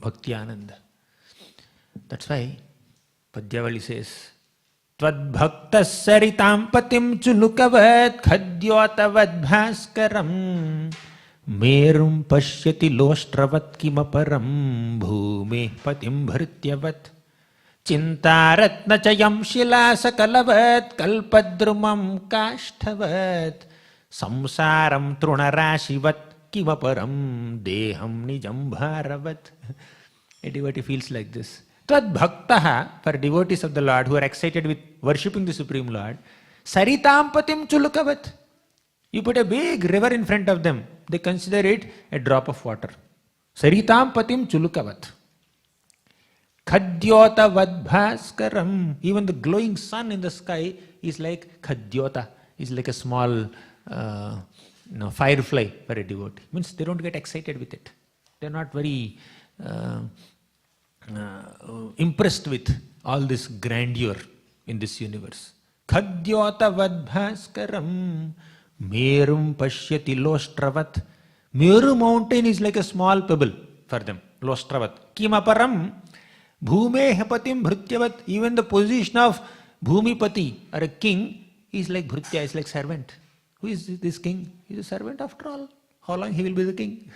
Bhakti Ananda. That's why Padyavali says, Tvad bhakta saritam patim chulukavat khadyotavad bhaskaram merum pashyati loshtravat kimaparam bhume patim bhartyavat chintaratna chayam shilasakalavat kalpadrumam kashthavat samsaram trunarashivat kimaparam deham nijam bharavat. A devotee feels like this. Tad bhaktaha, for devotees of the Lord who are excited with worshipping the Supreme Lord, saritam patim chulukavat. You put a big river in front of them, they consider it a drop of water. Saritam patim chulukavat. Khadyota vadbhaskaram. Even the glowing sun in the sky is like khadyota, is like a small firefly for a devotee. Means they don't get excited with it. They're not very impressed with all this grandeur in this universe. Khadyota vadbhaskaram merum pashyati loshtravat. Meru mountain is like a small pebble for them. Loshtravat. Kimaparam bhume patim bhrutyavat. Even the position of bhumipati or a king is like bhrutya, is like servant. Who is this king? He is a servant after all. How long he will be the king?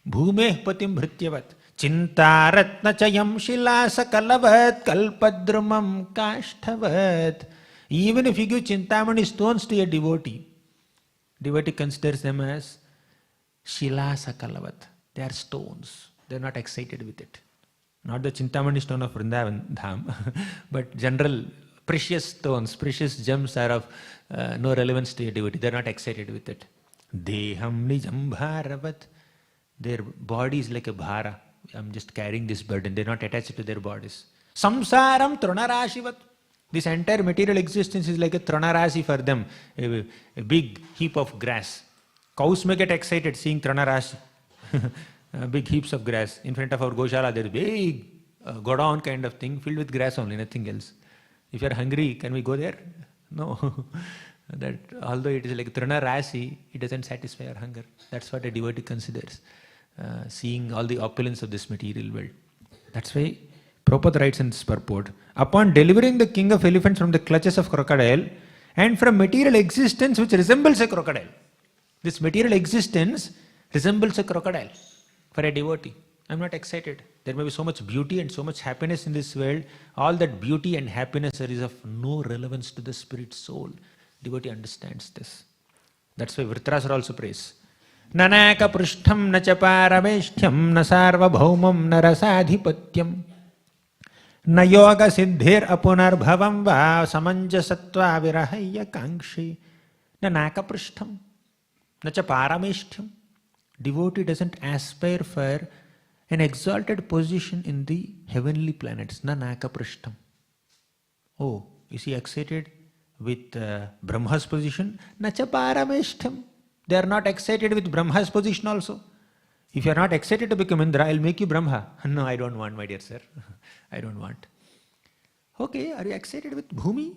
Bhume patim bhrutyavat. Chintaratna chayam shilasakalavat kalpadrumam kashthavat. Even if you give Chintamani stones to a devotee, devotee considers them as shilasakalavat. They are stones. They are not excited with it. Not the Chintamani stone of Vrindavan Dham, but general precious stones, precious gems are of no relevance to a devotee. They are not excited with it. Deham nijam bharavat. Their body is like a bhara. I'm just carrying this burden. They're not attached to their bodies. Samsaram trunarashivat. This entire material existence is like a trunarasi for them, a big heap of grass. Cows may get excited seeing trunarasi, big heaps of grass. In front of our Goshala, there's big godown kind of thing filled with grass only, nothing else. If you're hungry, can we go there? No. That although it is like trunarasi, it doesn't satisfy our hunger. That's what a devotee considers. Seeing all the opulence of this material world. That's why Prabhupada writes in this purport, upon delivering the king of elephants from the clutches of crocodile and from material existence which resembles a crocodile. This material existence resembles a crocodile for a devotee. I'm not excited. There may be so much beauty and so much happiness in this world. All that beauty and happiness is of no relevance to the spirit soul. Devotee understands this. That's why Vritarasura also prays. Nanaka prishtham na cha parameshthyam na sarva bhaumam na rasadhipatyam na yoga siddhir apunar bhavam va samanjasatva virahaya kankshi. Nanaka prishtham na cha parameshthyam. Devotee doesn't aspire for an exalted position in the heavenly planets. Nanaka prishtham. Oh, is he excited with Brahma's position? Na cha parameshthyam. They are not excited with Brahma's position also. If you are not excited to become Indra, I will make you Brahma. No, I don't want, my dear sir. I don't want. Okay, are you excited with Bhumi?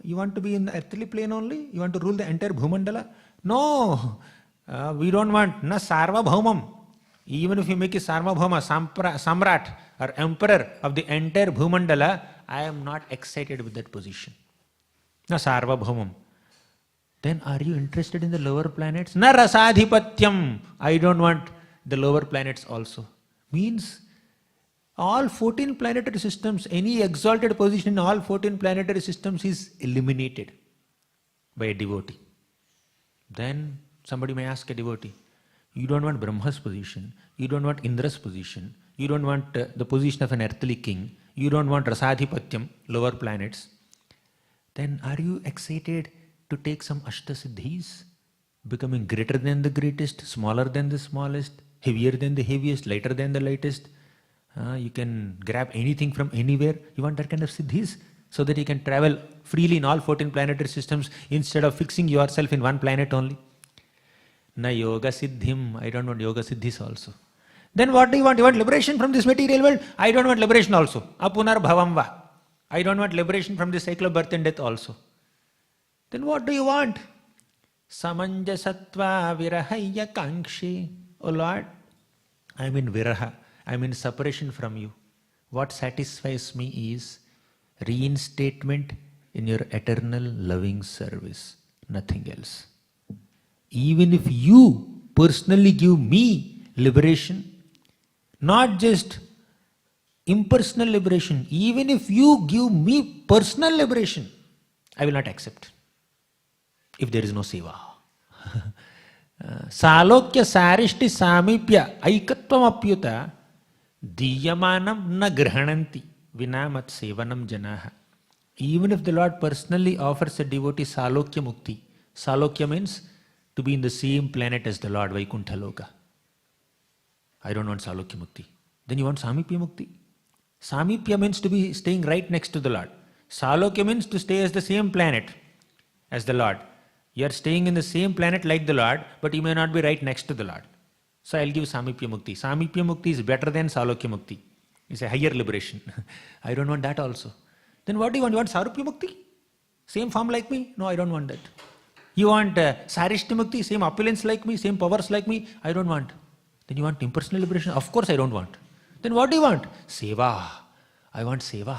You want to be in the earthly plane only? You want to rule the entire Bhumandala? No! We don't want na Sarvabhaumam. Even if you make a Sarvabhauma, Samrat or Emperor of the entire Bhumandala, I am not excited with that position. Na Sarvabhaumam. Then are you interested in the lower planets? Na Rasadhipatyam. I don't want the lower planets also. Means all 14 planetary systems, any exalted position in all 14 planetary systems is eliminated by a devotee. Then somebody may ask a devotee, you don't want Brahma's position, you don't want Indra's position, you don't want the position of an earthly king, you don't want Rasadhipatyam, lower planets. Then are you excited to take some Ashtasiddhis, becoming greater than the greatest, smaller than the smallest, heavier than the heaviest, lighter than the lightest? You can grab anything from anywhere. You want that kind of siddhis so that you can travel freely in all 14 planetary systems instead of fixing yourself in one planet only. Na yoga siddhim. I don't want yoga siddhis also. Then what do you want? You want liberation from this material world? I don't want liberation also. Apunar bhavam va. I don't want liberation from this cycle of birth and death also. Then what do you want? Samanjasatva virahaya kankshi. Oh Lord, I'm in viraha. I'm in separation from you. What satisfies me is reinstatement in your eternal loving service. Nothing else. Even if you personally give me liberation, not just impersonal liberation, even if you give me personal liberation, I will not accept. If there is no seva. Salokya sarishti samipya aikatvam apyuta diyamanam na grahananti vinamat sevanam janaha. Even if the Lord personally offers a devotee salokya mukti, salokya means to be in the same planet as the Lord, Vaikuntha Loka. I don't want salokya mukti. Then you want samipya mukti. Samipya means to be staying right next to the Lord. Salokya means to stay as the same planet as the Lord. You are staying in the same planet like the Lord, but you may not be right next to the Lord. So I'll give Samipya Mukti. Samipya Mukti is better than Salokya Mukti. It's a higher liberation. I don't want that also. Then what do you want? You want Sarupya Mukti? Same form like me? No, I don't want that. You want Sarishti Mukti? Same opulence like me? Same powers like me? I don't want. Then you want impersonal liberation? Of course I don't want. Then what do you want? Seva. I want Seva.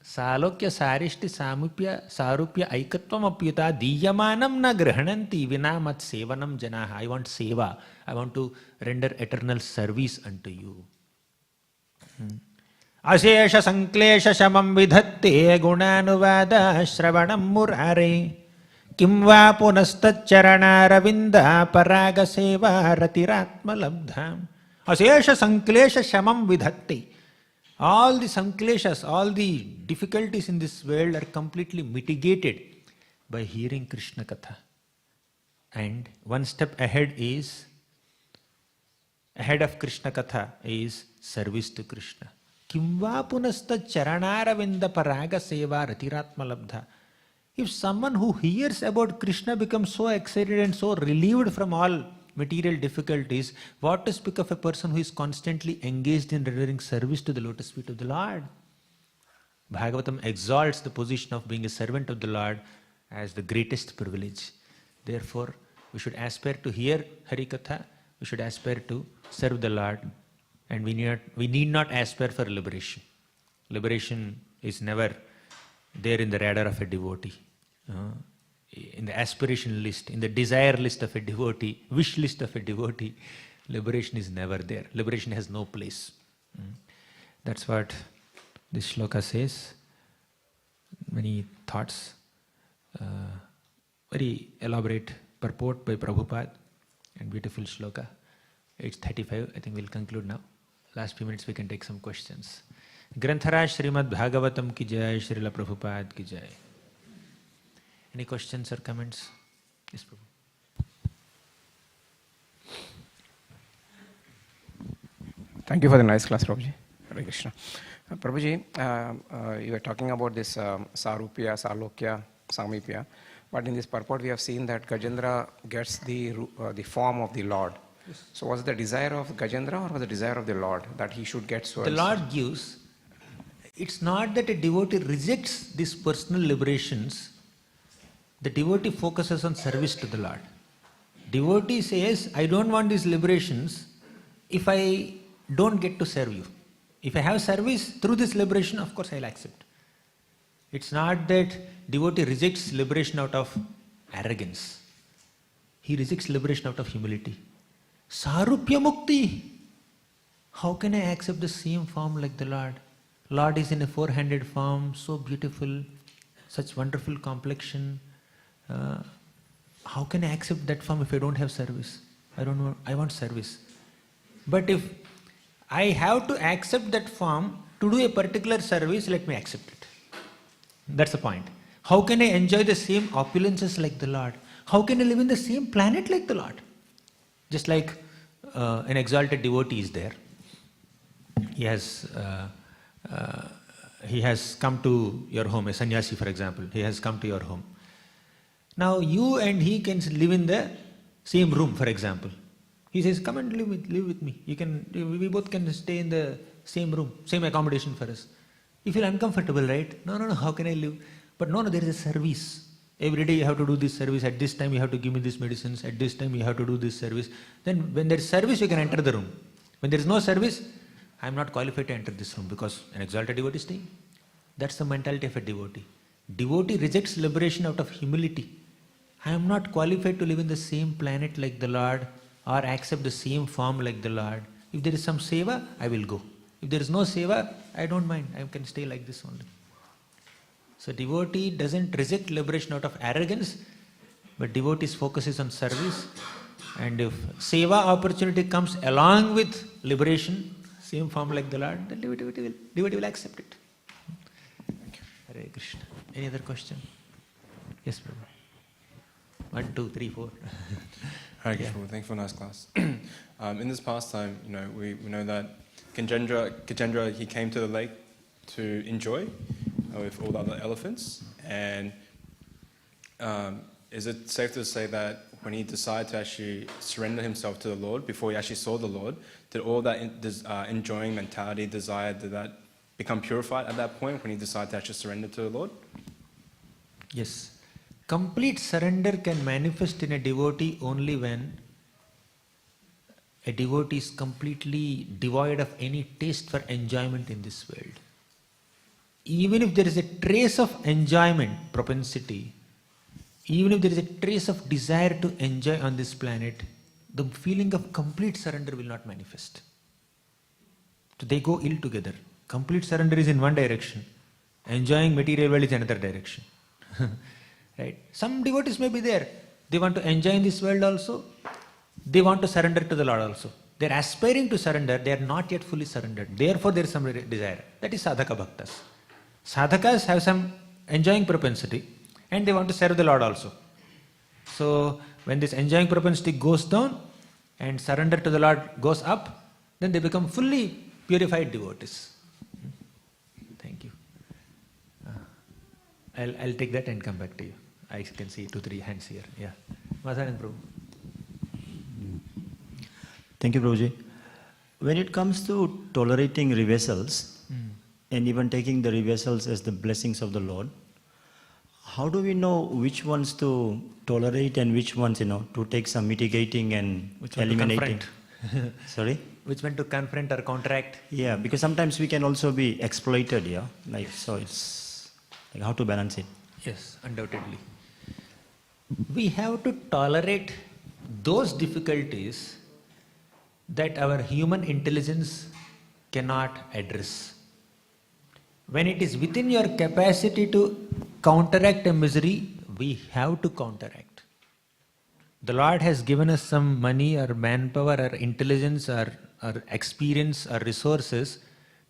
Salokya sarishti samupya sarupya aikatvam apyuta diyamanam na grahananti vinamat sevanam janaha. I want seva. I want to render eternal service unto you. Ashesha sanklesha shamam vidhatte gunanuvada shravanam murare kim va punastacharana ravinda paraga seva ratiratma labdham. Ashesha sanklesha shamam vidhatte. All the sankleshas, all the difficulties in this world are completely mitigated by hearing Krishna Katha. And one step ahead of Krishna Katha is service to Krishna. Kimva punasta charanaravinda paraga seva ratiratma labdha. If someone who hears about Krishna becomes so excited and so relieved from all material difficulties, what to speak of a person who is constantly engaged in rendering service to the lotus feet of the Lord? Bhagavatam exalts the position of being a servant of the Lord as the greatest privilege. Therefore, we should aspire to hear Harikatha, we should aspire to serve the Lord, and we need not aspire for liberation. Liberation is never there in the radar of a devotee. In the aspiration list, in the desire list of a devotee, wish list of a devotee, liberation is never there. Liberation has no place. That's what this shloka says. Many thoughts, very elaborate purport by Prabhupada, and beautiful shloka. 8:35, I think we'll conclude now. Last few minutes we can take some questions. Granthara Śrīmad Bhāgavatam ki jai, Srila Prabhupada ki jai. Any questions or comments? Yes, Prabhu. Thank you for the nice class, Prabhuji. Hare Krishna. Prabhuji, you were talking about this Sarupya, Salokya, Samipya, but in this purport we have seen that Gajendra gets the form of the Lord. Yes. So was it the desire of Gajendra or was it the desire of the Lord that he should get so? The Lord gives. it's not that a devotee rejects these personal liberations. The devotee focuses on service to the Lord. Devotee says, I don't want these liberations if I don't get to serve you. If I have service through this liberation, of course I'll accept. It's not that devotee rejects liberation out of arrogance. He rejects liberation out of humility. Sarupya mukti. How can I accept the same form like the Lord? Lord is in a four-handed form, so beautiful, such wonderful complexion. How can I accept that form if I don't have service? I don't know. I want service. But if I have to accept that form to do a particular service, let me accept it. That's the point. How can I enjoy the same opulences like the Lord? How can I live in the same planet like the Lord? Just like an exalted devotee is there. He has come to your home, a sannyasi for example. He has come to your home. Now you and he can live in the same room, for example. He says, come and live with me. We both can stay in the same room, same accommodation for us. You feel uncomfortable, right? No, how can I live? But no, there is a service. Every day you have to do this service. At this time you have to give me these medicines. At this time you have to do this service. Then when there is service, you can enter the room. When there is no service, I am not qualified to enter this room because an exalted devotee is staying. That's the mentality of a devotee. Devotee rejects liberation out of humility. I am not qualified to live in the same planet like the Lord or accept the same form like the Lord. If there is some seva, I will go. If there is no seva, I don't mind. I can stay like this only. So devotee doesn't reject liberation out of arrogance, but devotee's focus is on service. And if seva opportunity comes along with liberation, same form like the Lord, then devotee will accept it. Hare Krishna. Any other question? Yes, Prabhu. 1, 2, 3, 4. Hare Krishna. Thanks for a nice class. In this pastime, we know that Gajendra, he came to the lake to enjoy with all the other elephants. And is it safe to say that when he decided to actually surrender himself to the Lord, before he actually saw the Lord, did all that enjoying mentality, desire, did that become purified at that point when he decided to actually surrender to the Lord? Yes. Complete surrender can manifest in a devotee only when a devotee is completely devoid of any taste for enjoyment in this world. Even if there is a trace of enjoyment, propensity, even if there is a trace of desire to enjoy on this planet, the feeling of complete surrender will not manifest. So they go ill together. Complete surrender is in one direction. Enjoying material world is another direction. Right? Some devotees may be there. They want to enjoy in this world also. They want to surrender to the Lord also. They are aspiring to surrender. They are not yet fully surrendered. Therefore there is some desire. That is sadhaka bhaktas. Sadhakas have some enjoying propensity and they want to serve the Lord also. So when this enjoying propensity goes down and surrender to the Lord goes up, then they become fully purified devotees. Thank you. I'll take that and come back to you. I can see 2, 3 hands here. Yeah. Masaran Prabhu. Thank you, Prabhuji. When it comes to tolerating reversals and even taking the reversals as the blessings of the Lord, how do we know which ones to tolerate and which ones, to take some mitigating and which one eliminating? to confront? Sorry? Which one to confront or counteract? Yeah, because sometimes we can also be exploited, yeah. So it's like how to balance it. Yes, undoubtedly. We have to tolerate those difficulties that our human intelligence cannot address. When it is within your capacity to counteract a misery, we have to counteract. The Lord has given us some money or manpower or intelligence or experience or resources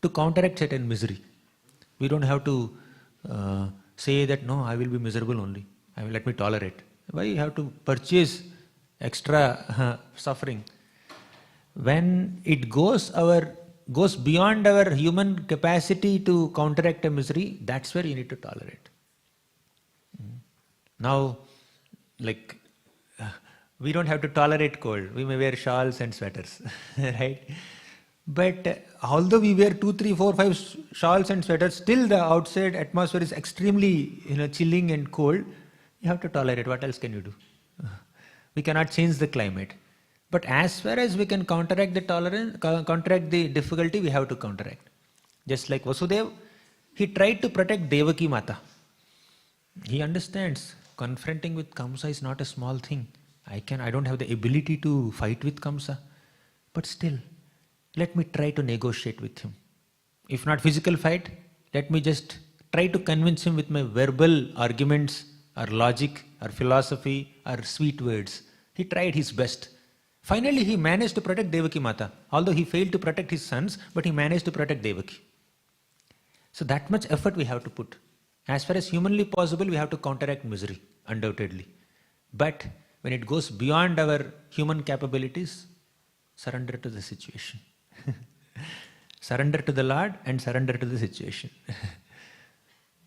to counteract certain misery. We don't have to say that, no, I will be miserable only. Let me tolerate. Why you have to purchase extra suffering? When it goes beyond our human capacity to counteract a misery, that's where you need to tolerate. Now, we don't have to tolerate cold. We may wear shawls and sweaters, right? But although we wear 2, 3, 4, 5 shawls and sweaters, still the outside atmosphere is extremely chilling and cold. You have to tolerate. What else can you do? We cannot change the climate. But as far as we can counteract the difficulty, we have to counteract. Just like Vasudeva, he tried to protect Devaki Mata. He understands confronting with Kamsa is not a small thing. I don't have the ability to fight with Kamsa. But still, let me try to negotiate with him. If not physical fight, let me just try to convince him with my verbal arguments or logic or philosophy or sweet words. He tried his best. Finally, he managed to protect Devaki Mata. Although he failed to protect his sons, but he managed to protect Devaki. So that much effort we have to put. As far as humanly possible, we have to counteract misery, undoubtedly. But when it goes beyond our human capabilities, surrender to the situation. Surrender to the Lord and surrender to the situation.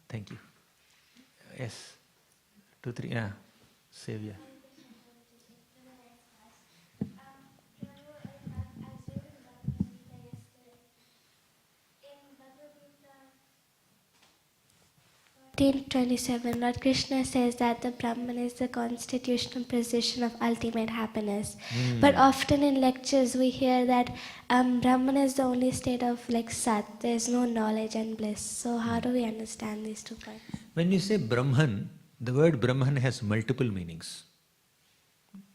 Thank you. Yes. 2, 3. Yeah. Savior. In 27, Lord Krishna says that the Brahman is the constitutional position of ultimate happiness. But often in lectures we hear that Brahman is the only state of like Sat. There is no knowledge and bliss. So how do we understand these 2 points? When you say Brahman, the word Brahman has multiple meanings.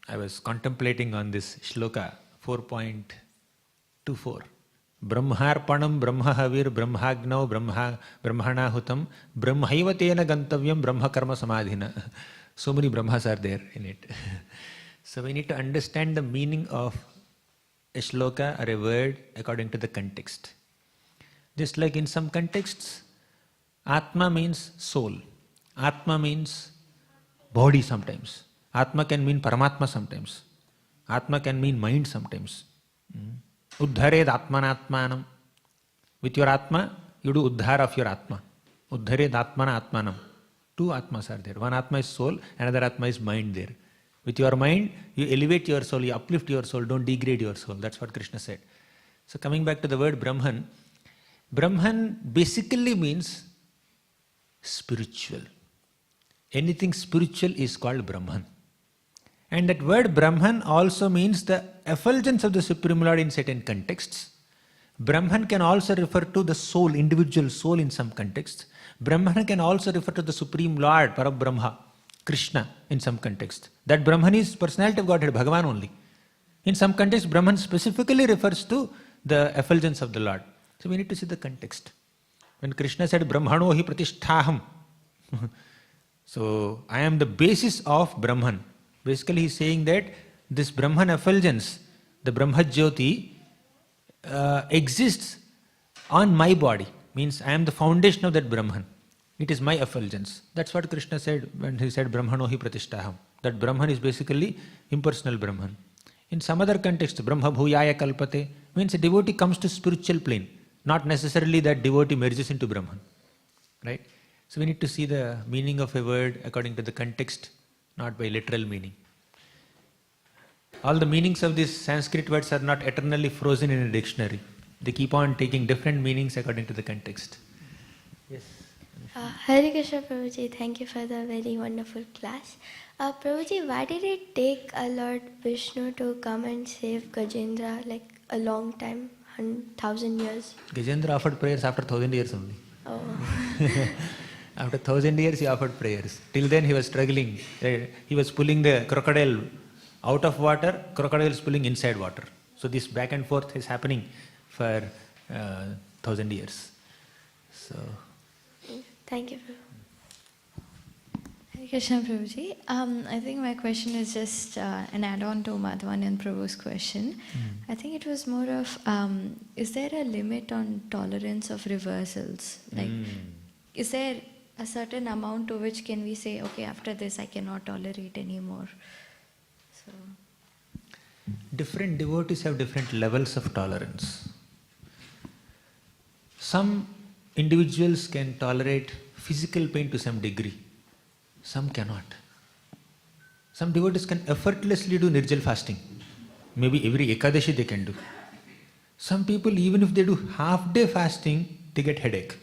I was contemplating on this shloka 4.24. Brahmarpanam brahmahavir brahmagnau brahmanahutam brahmaivatena gantavyam brahmakarma samadhina. So many brahmas are there in it. So we need to understand the meaning of a shloka or a word according to the context. Just like in some contexts, Atma means soul. Atma means body sometimes. Atma can mean Paramatma sometimes. Atma can mean mind sometimes. Uddhared atmanatmanam. With your Atma, you do uddhar of your Atma. Uddhared atmana atmanam. 2 Atmas are there. One Atma is soul, another Atma is mind there. With your mind, you elevate your soul, you uplift your soul, don't degrade your soul. That's what Krishna said. So coming back to the word Brahman, Brahman basically means spiritual. Anything spiritual is called Brahman. And that word Brahman also means the effulgence of the Supreme Lord in certain contexts. Brahman can also refer to the soul, individual soul in some contexts. Brahman can also refer to the Supreme Lord, Parabrahma, Krishna in some context. That Brahman is personality of Godhead, Bhagavan only. In some context, Brahman specifically refers to the effulgence of the Lord. So we need to see the context. When Krishna said, Brahmano hi pratisthaham. So I am the basis of Brahman. Basically he is saying that this Brahman effulgence, the Brahma Jyoti, exists on my body. Means I am the foundation of that Brahman. It is my effulgence. That's what Krishna said when he said Brahmano hi pratisthaham. That Brahman is basically impersonal Brahman. In some other context, Brahma bhuyaya kalpate means a devotee comes to spiritual plane. Not necessarily that devotee merges into Brahman. Right? So we need to see the meaning of a word according to the context, not by literal meaning. All the meanings of these Sanskrit words are not eternally frozen in a dictionary. They keep on taking different meanings according to the context. Yes. Hare Krishna Prabhuji, thank you for the very wonderful class. Prabhuji, why did it take Lord Vishnu to come and save Gajendra like a long time, 1,000 years? Gajendra offered prayers after 1,000 years only. Oh. After 1,000 years he offered prayers. Till then he was struggling. He was pulling the crocodile out of water, crocodile is pulling inside water. So this back and forth is happening for 1,000 years. So, thank you. Hare Krishna Prabhuji. I think my question is just an add-on to Madhavan and Prabhu's question. I think it was more of, is there a limit on tolerance of reversals? Like, is there a certain amount to which can we say, okay, after this I cannot tolerate anymore? So, different devotees have different levels of tolerance. Some individuals can tolerate physical pain to some degree. Some cannot. Some devotees can effortlessly do Nirjal fasting. Maybe every Ekadashi they can do. Some people, even if they do half-day fasting, they get headache.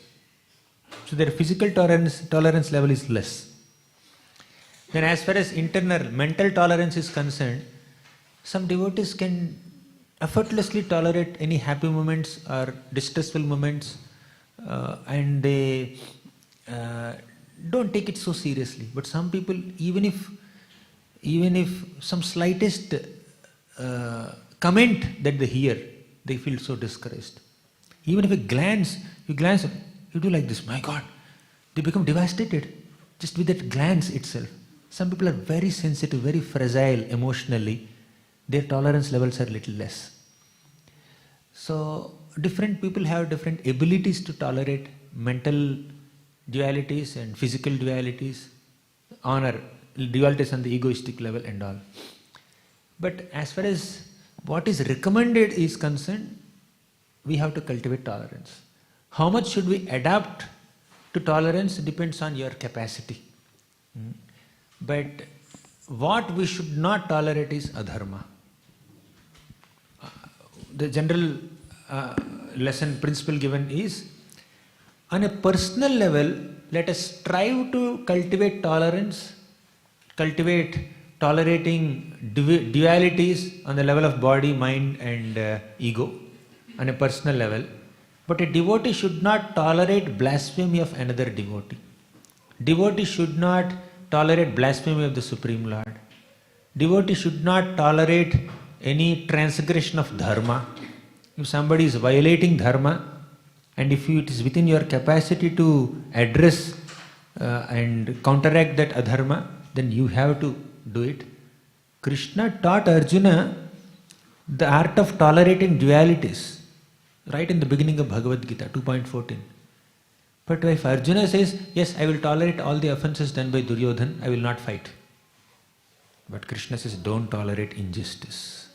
So their physical tolerance level is less. Then as far as internal mental tolerance is concerned, some devotees can effortlessly tolerate any happy moments or distressful moments, and they don't take it so seriously. But some people, even if some slightest comment that they hear, they feel so discouraged. Even if you glance, you do like this, my God, they become devastated just with that glance itself. Some people are very sensitive, very fragile emotionally. Their tolerance levels are little less. So different people have different abilities to tolerate mental dualities and physical dualities, dualities on the egoistic level and all. But as far as what is recommended is concerned, we have to cultivate tolerance. How much should we adapt to tolerance depends on your capacity. But what we should not tolerate is adharma. The general lesson principle given is, on a personal level, let us strive to cultivate tolerance, cultivate tolerating dualities on the level of body, mind and ego on a personal level. But a devotee should not tolerate blasphemy of another devotee. Devotee should not tolerate blasphemy of the Supreme Lord. Devotee should not tolerate any transgression of dharma. If somebody is violating dharma, and if it is within your capacity to address and counteract that adharma, then you have to do it. Krishna taught Arjuna the art of tolerating dualities right in the beginning of Bhagavad Gita 2.14. But if Arjuna says, yes, I will tolerate all the offenses done by Duryodhan, I will not fight. But Krishna says, don't tolerate injustice.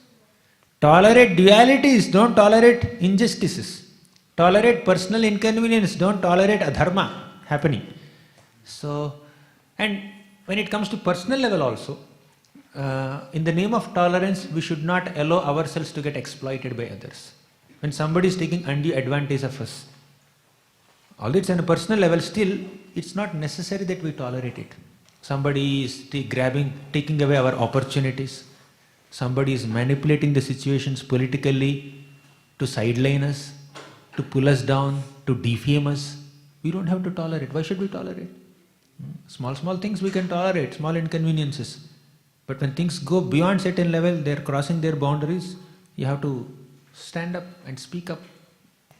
Tolerate dualities, don't tolerate injustices. Tolerate personal inconvenience, don't tolerate adharma happening. So, and when it comes to personal level also, in the name of tolerance, we should not allow ourselves to get exploited by others. When somebody is taking undue advantage of us, although it's on a personal level, still it's not necessary that we tolerate it. Somebody is taking away our opportunities. Somebody is manipulating the situations politically to sideline us, to pull us down, to defame us. We don't have to tolerate. Why should we tolerate? Small things we can tolerate, small inconveniences. But when things go beyond certain level, they're crossing their boundaries, you have to stand up and speak up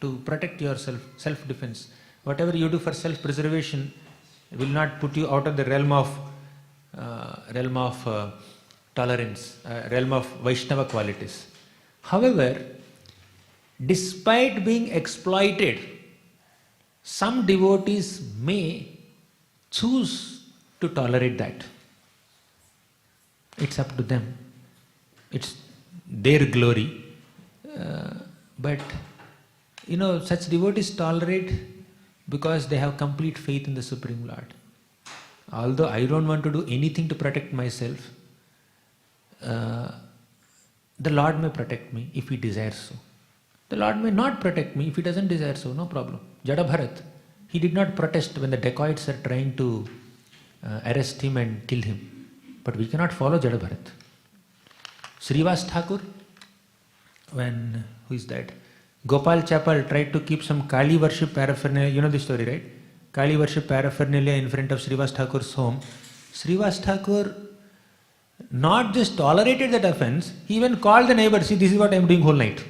to protect yourself, self-defense. Whatever you do for self-preservation will not put you out of the realm of tolerance, realm of Vaishnava qualities. However, despite being exploited, some devotees may choose to tolerate that. It's up to them. It's their glory. But such devotees tolerate because they have complete faith in the Supreme Lord. Although I don't want to do anything to protect myself, the Lord may protect me if He desires so. The Lord may not protect me if He doesn't desire so, no problem. Jada Bharat, he did not protest when the dacoits are trying to arrest him and kill him. But we cannot follow Jada Bharat. Srivas Thakur, who is that? Gopal Chapal tried to keep some Kali worship paraphernalia, you know the story, right? Kali worship paraphernalia in front of Srivas Thakur's home. Srivas Thakur not just tolerated that offense, he even called the neighbor, see, this is what I am doing whole night.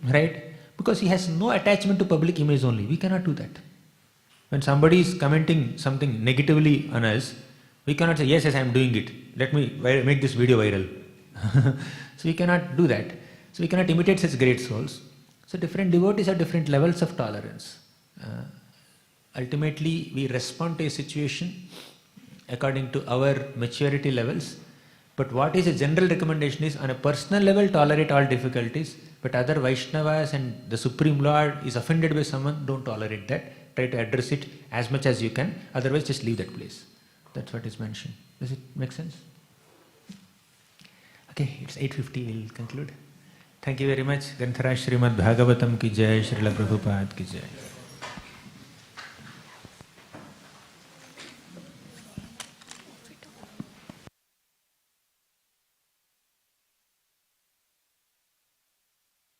Right? Because he has no attachment to public image only. We cannot do that. When somebody is commenting something negatively on us, we cannot say, yes, I am doing it. Let me make this video viral. So we cannot do that. So we cannot imitate such great souls. So different devotees have different levels of tolerance. Ultimately, we respond to a situation according to our maturity levels. But what is a general recommendation is, on a personal level, tolerate all difficulties. But other Vaishnavas and the Supreme Lord is offended by someone, don't tolerate that. Try to address it as much as you can. Otherwise, just leave that place. That's what is mentioned. Does it make sense? Okay, it's 8:50. We'll conclude. Thank you very much. Granthara Śrīmad Bhāgavatam ki jai, Srila Prabhupada ki jai.